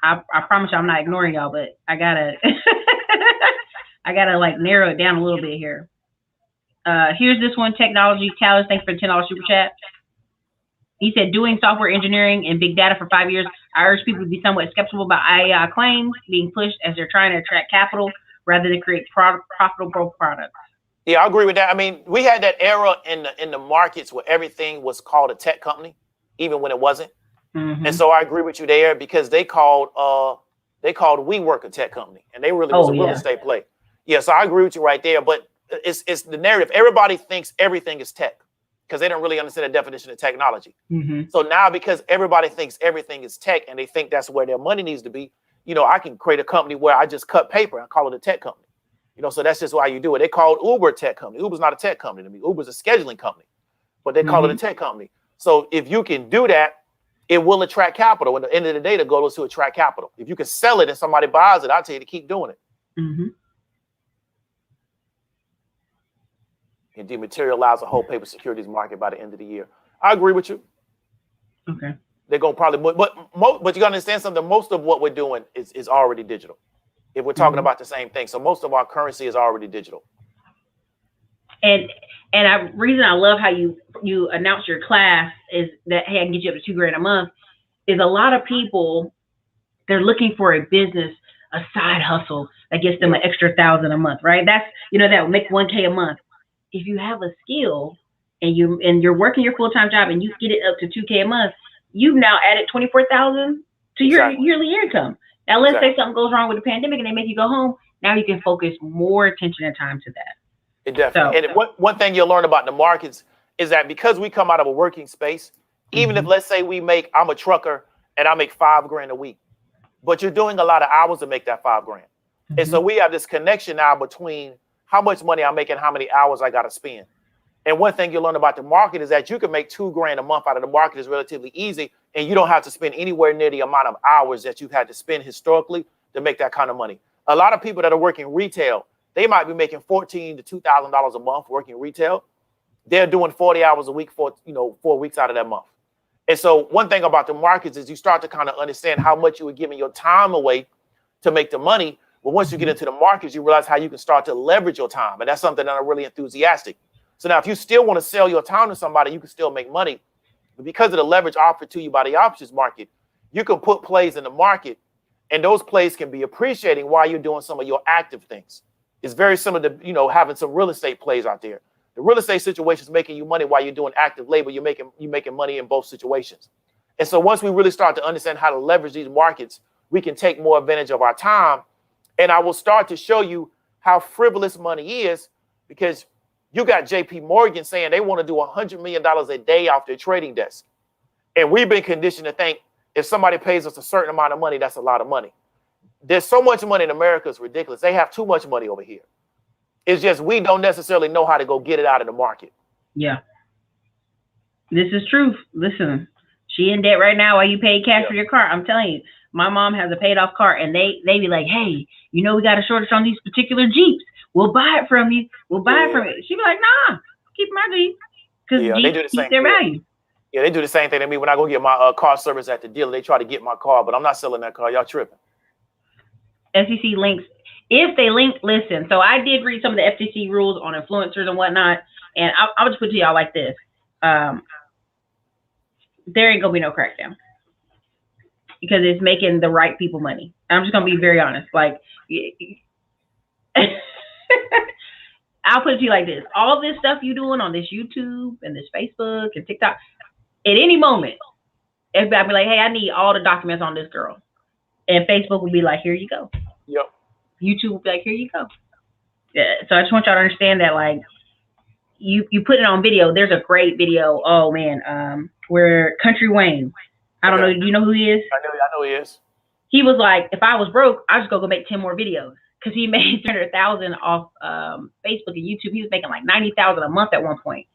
I promise you I'm not ignoring y'all, but I gotta like narrow it down a little bit here. Here's this one, Technology Talis. Thanks for the $10 super chat. He said, doing software engineering and big data for 5 years, I urge people to be somewhat skeptical about AI claims being pushed as they're trying to attract capital rather than create profitable products. Yeah, I agree with that. I mean, we had that era in the markets where everything was called a tech company, even when it wasn't. And so I agree with you there, because they called WeWork a tech company, and they really was a real estate play. Yeah, so I agree with you right there. But it's the narrative. Everybody thinks everything is tech, because they don't really understand the definition of technology. So now, because everybody thinks everything is tech and they think that's where their money needs to be, I can create a company where I just cut paper and call it a tech company. So that's just why you do it. They called Uber a tech company. Uber's not a tech company to me. Uber's a scheduling company, but they call it a tech company. So if you can do that, it will attract capital. At the end of the day, the goal is to attract capital. If you can sell it and somebody buys it, I'll tell you to keep doing it. And dematerialize the whole paper securities market by the end of the year. I agree with you. Okay. They're going to probably, but you got to understand something. Most of what we're doing is already digital. If we're talking about the same thing. So most of our currency is already digital. And reason I love how you announce your class is that, hey, I can get you up to $2,000 a month, is a lot of people, they're looking for a business, a side hustle that gets them an extra $1,000 a month, right? That's, that will make $1,000 a month. If you have a skill and you're working your full-time job and you get it up to $2,000 a month, you've now added $24,000 to your yearly income. Now let's say something goes wrong with the pandemic and they make you go home. Now you can focus more attention and time to that. It definitely. And one thing you'll learn about the markets is that because we come out of a working space, even if, let's say I'm a trucker and I make $5,000 a week, but you're doing a lot of hours to make that $5,000. And so we have this connection now between how much money I'm making, how many hours I got to spend. And one thing you'll learn about the market is that you can make $2,000 a month out of the market is relatively easy, and you don't have to spend anywhere near the amount of hours that you've had to spend historically to make that kind of money. A lot of people that are working retail, they might be making $1,400 to $2,000 a month working retail. They're doing 40 hours a week for 4 weeks out of that month. And so one thing about the markets is you start to kind of understand how much you were giving your time away to make the money. But once you get into the markets, you realize how you can start to leverage your time. And that's something that I'm really enthusiastic. So now if you still want to sell your time to somebody, you can still make money. But because of the leverage offered to you by the options market, you can put plays in the market, and those plays can be appreciating while you're doing some of your active things. It's very similar to, having some real estate plays out there. The real estate situation is making you money while you're doing active labor. You're making money in both situations. And so once we really start to understand how to leverage these markets, we can take more advantage of our time. And I will start to show you how frivolous money is, because you got JP Morgan saying they want to do $100 million a day off their trading desk. And we've been conditioned to think if somebody pays us a certain amount of money, that's a lot of money. There's so much money in America, it's ridiculous. They have too much money over here. It's just we don't necessarily know how to go get it out of the market. Yeah. This is truth. Listen, she in debt right now while you pay cash for your car. I'm telling you, my mom has a paid off car, and they be like, hey, we got a shortage on these particular Jeeps. We'll buy it from you. We'll buy it from you. She be like, nah, keep my Jeep because Yeah, they do the keep same. their value. Yeah, they do the same thing to me when I go get my car service at the dealer. They try to get my car, but I'm not selling that car. Y'all tripping. FCC links. If they link, listen. So I did read some of the FCC rules on influencers and whatnot, and I'll just put it to y'all like this: there ain't gonna be no crackdown because it's making the right people money. I'm just gonna be very honest. Like, I'll put it to you like this: all this stuff you doing on this YouTube and this Facebook and TikTok, at any moment, everybody be like, "Hey, I need all the documents on this girl," and Facebook will be like, "Here you go." Yep. YouTube will be like, "Here you go." Yeah. So I just want y'all to understand that, like, you put it on video. There's a great video. Oh man, where Country Wayne. I don't know. Do you know who he is? I know he is. He was like, if I was broke, I just go make 10 more videos because he made 300,000 off Facebook and YouTube. He was making like 90,000 a month at one point.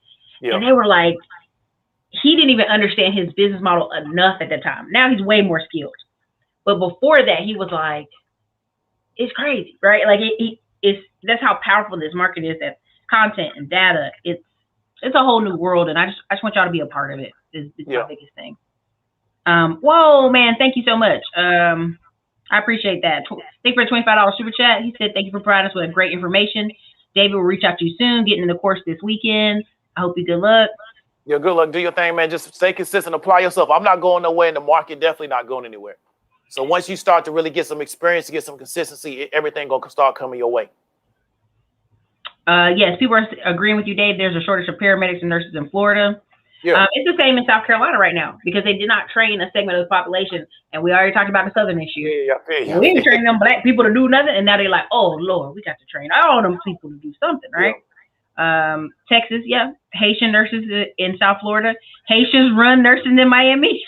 Yep. And they were like, he didn't even understand his business model enough at the time. Now he's way more skilled. But before that, he was like, it's crazy, right? Like that's how powerful this market is. That content and data, it's a whole new world, and I just want y'all to be a part of it. Is my biggest thing. Whoa, man, thank you so much. I appreciate that. Thank you for a $25 super chat. He said, thank you for providing us with great information. David will reach out to you soon, getting in the course this weekend. I hope you good luck. Yeah, good luck. Do your thing, man. Just stay consistent. Apply yourself. I'm not going nowhere in the market. Definitely not going anywhere. So once you start to really get some experience, get some consistency, everything going to start coming your way. Yes, people are agreeing with you, Dave. There's a shortage of paramedics and nurses in Florida. Yeah. It's the same in South Carolina right now because they did not train a segment of the population. And we already talked about the Southern issue. Yeah. We didn't train them black people to do nothing. And now they're like, oh, Lord, we got to train all them people to do something, right? Yeah. Texas, yeah. Haitian nurses in South Florida. Haitians run nursing in Miami.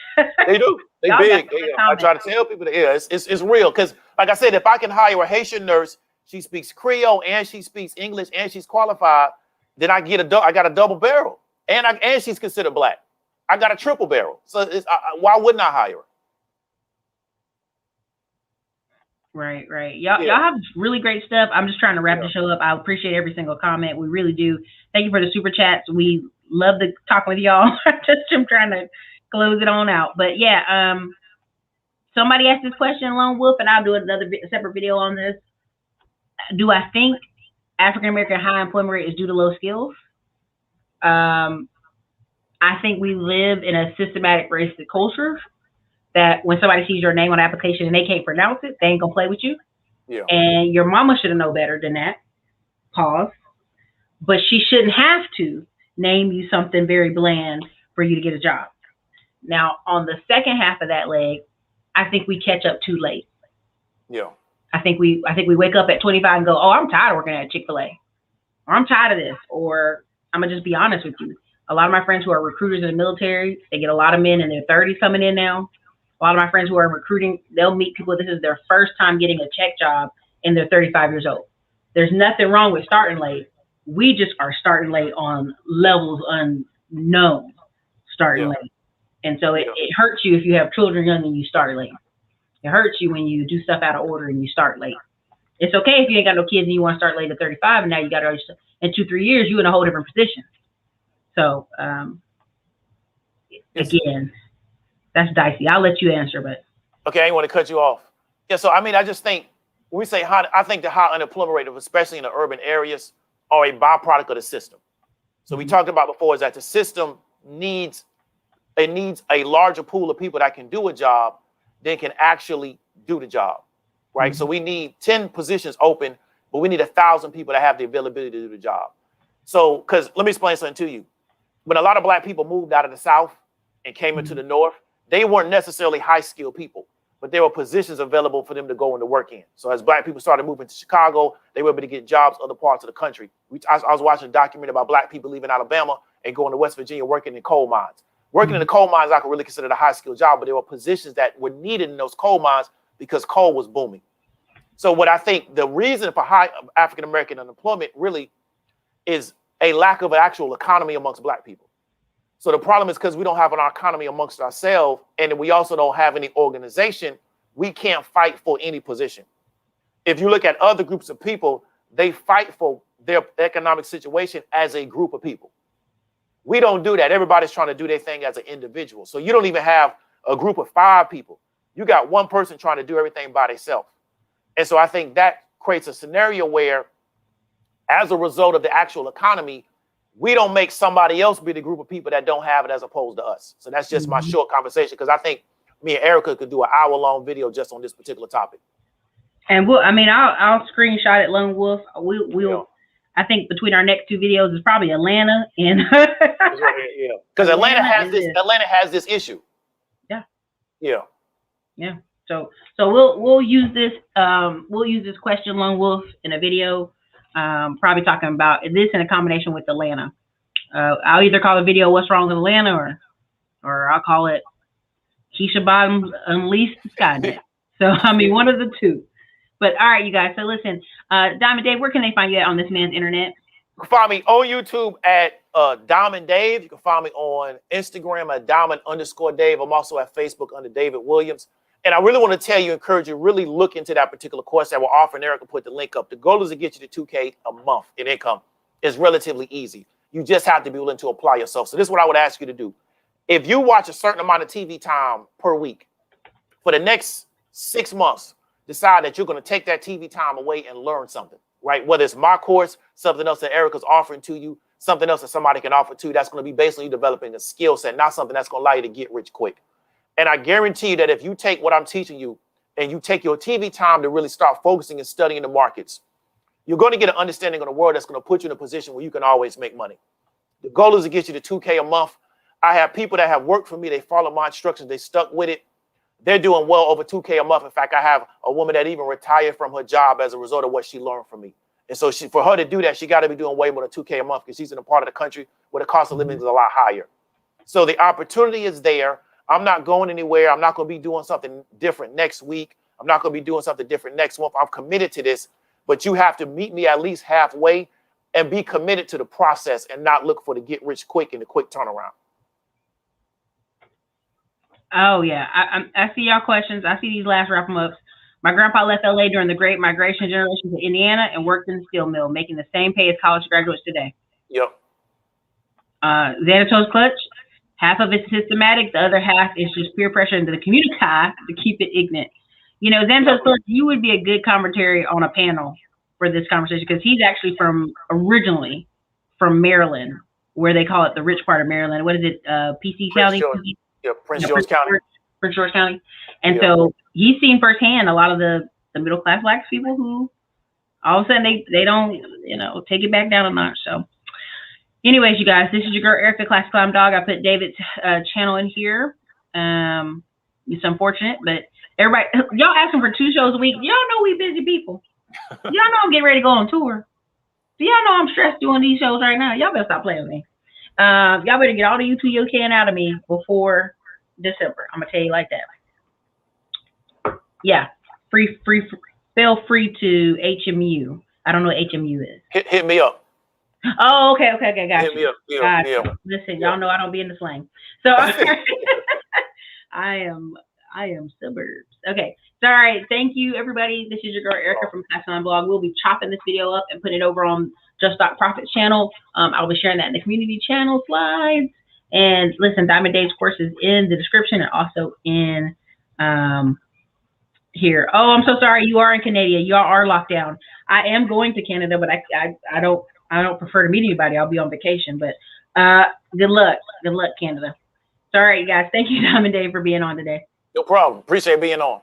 They do. They big. I try to tell people that, it's real. Because, like I said, if I can hire a Haitian nurse, she speaks Creole and she speaks English and she's qualified, then I got a double barrel. And she's considered black. I got a triple barrel. So why wouldn't I hire her? Right. Y'all have really great stuff. I'm just trying to wrap the show up. I appreciate every single comment. We really do. Thank you for the super chats. We love to talk with y'all. I'm trying to close it on out. But yeah, somebody asked this question, Lone Wolf, and I'll do another separate video on this. Do I think African American high employment rate is due to low skills? I think we live in a systematic racist culture that when somebody sees your name on an application and they can't pronounce it, they ain't gonna play with you. Yeah. And your mama should have known better than that. Pause. But she shouldn't have to name you something very bland for you to get a job. Now, on the second half of that leg, I think we catch up too late. Yeah. I think we wake up at 25 and go, oh, I'm tired of working at Chick-fil-A. Or I'm tired of this. Or I'm going to just be honest with you. A lot of my friends who are recruiters in the military, they get a lot of men in their 30s coming in now. A lot of my friends who are recruiting, they'll meet people, this is their first time getting a check job and they're 35 years old. There's nothing wrong with starting late. We just are starting late on levels unknown, starting late. And so it hurts you if you have children young and you start late. It hurts you when you do stuff out of order and you start late. It's okay if you ain't got no kids and you want to start late at 35 and now you got to, in 2-3 years, you're in a whole different position. So, again, that's dicey. I'll let you answer, but. Okay, I didn't want to cut you off. Yeah, so I mean, I just think when we say I think the high unemployment rate, especially in the urban areas, are a byproduct of the system. So we talked about before is that the system needs a larger pool of people that can do a job than can actually do the job, right? So we need 10 positions open, but we need 1,000 people that have the availability to do the job. So, because let me explain something to you. When a lot of black people moved out of the South and came into the North, they weren't necessarily high-skilled people, but there were positions available for them to go into work in. So as black people started moving to Chicago, they were able to get jobs other parts of the country. I was watching a documentary about black people leaving Alabama and going to West Virginia working in coal mines. Working in the coal mines, I could really consider a high-skilled job, but there were positions that were needed in those coal mines because coal was booming. So what I think the reason for high African-American unemployment really is a lack of an actual economy amongst black people. So the problem is because we don't have an economy amongst ourselves, and we also don't have any organization, we can't fight for any position. If you look at other groups of people, they fight for their economic situation as a group of people. We don't do that. Everybody's trying to do their thing as an individual. So you don't even have a group of 5 people. You got one person trying to do everything by themselves. And so I think that creates a scenario where, as a result of the actual economy, we don't make somebody else be the group of people that don't have it as opposed to us. So that's just my short conversation, because I think me and Erica could do an hour-long video just on this particular topic. And I'll screenshot it, Lone Wolf. We'll I think between our next 2 videos is probably Atlanta and because Atlanta has this issue. Yeah. So we'll use this question, Lone Wolf, in a video. Probably talking about this in a combination with Atlanta. I'll either call the video "What's Wrong with Atlanta" or I'll call it Keisha Bottoms Unleashed Skynet. So I mean, one of the 2. But all right, you guys. So listen, Diamond Dave, where can they find you at on this man's internet? You can find me on YouTube at Diamond Dave. You can find me on Instagram at Diamond_Dave. I'm also at Facebook under David Williams. And I really want to encourage you, really look into that particular course that we're offering. Erica put the link up. The goal is to get you to $2K a month in income. It's relatively easy. You just have to be willing to apply yourself. So this is what I would ask you to do. If you watch a certain amount of TV time per week, for the next 6 months, decide that you're going to take that TV time away and learn something, right? Whether it's my course, something else that Erica's offering to you, something else that somebody can offer to you, that's going to be basically developing a skill set, not something that's going to allow you to get rich quick. And I guarantee you that if you take what I'm teaching you and you take your TV time to really start focusing and studying the markets, you're going to get an understanding of the world that's going to put you in a position where you can always make money. The goal is to get you to $2K a month. I have people that have worked for me. They follow my instructions. They stuck with it. They're doing well over $2K a month. In fact, I have a woman that even retired from her job as a result of what she learned from me. And so for her to do that, she got to be doing way more than $2K a month, because she's in a part of the country where the cost of living is a lot higher. So the opportunity is there. I'm not going anywhere. I'm not going to be doing something different next week. I'm not going to be doing something different next month. I'm committed to this, but you have to meet me at least halfway and be committed to the process and not look for the get rich quick and the quick turnaround. Oh yeah, I see y'all questions. I see these last wrap them ups. My grandpa left LA during the Great Migration generation to Indiana and worked in the steel mill, making the same pay as college graduates today. Yep. Xanatos Clutch, half of it's systematic, the other half is just peer pressure into the community to keep it ignorant. You know, Xanatos Clutch, you would be a good commentary on a panel for this conversation, because he's actually originally from Maryland, where they call it the rich part of Maryland. What is it? PC County? Prince George County. Prince George County. And so he's seen firsthand a lot of the middle class Black people who all of a sudden they don't, take it back down a notch. So anyways, you guys, this is your girl Erica, Classic Clown Dog. I put David's channel in here. It's unfortunate, but everybody, y'all asking for 2 shows a week. Y'all know we busy people. Y'all know I'm getting ready to go on tour. So y'all know I'm stressed doing these shows right now. Y'all better stop playing with me. Y'all better get all the YouTube you can out of me before December. I'm gonna tell you like that. Yeah, feel free to HMU. I don't know what HMU is. Hit me up. Oh, okay, gotcha. Hit me up. Yeah. Listen, y'all know I don't be in the slang. So I am suburbs. Okay. So, all right. Thank you, everybody. This is your girl Erica from Classic Clown Blog. We'll be chopping this video up and putting it over on Just Stock Profits channel. I'll be sharing that in the community channel slides. And listen, Diamond Dave's course is in the description and also in here. Oh, I'm so sorry. You are in Canada. Y'all are locked down. I am going to Canada, but I don't prefer to meet anybody. I'll be on vacation. But good luck, Canada. So, all right, guys. Thank you, Diamond Dave, for being on today. No problem. Appreciate being on.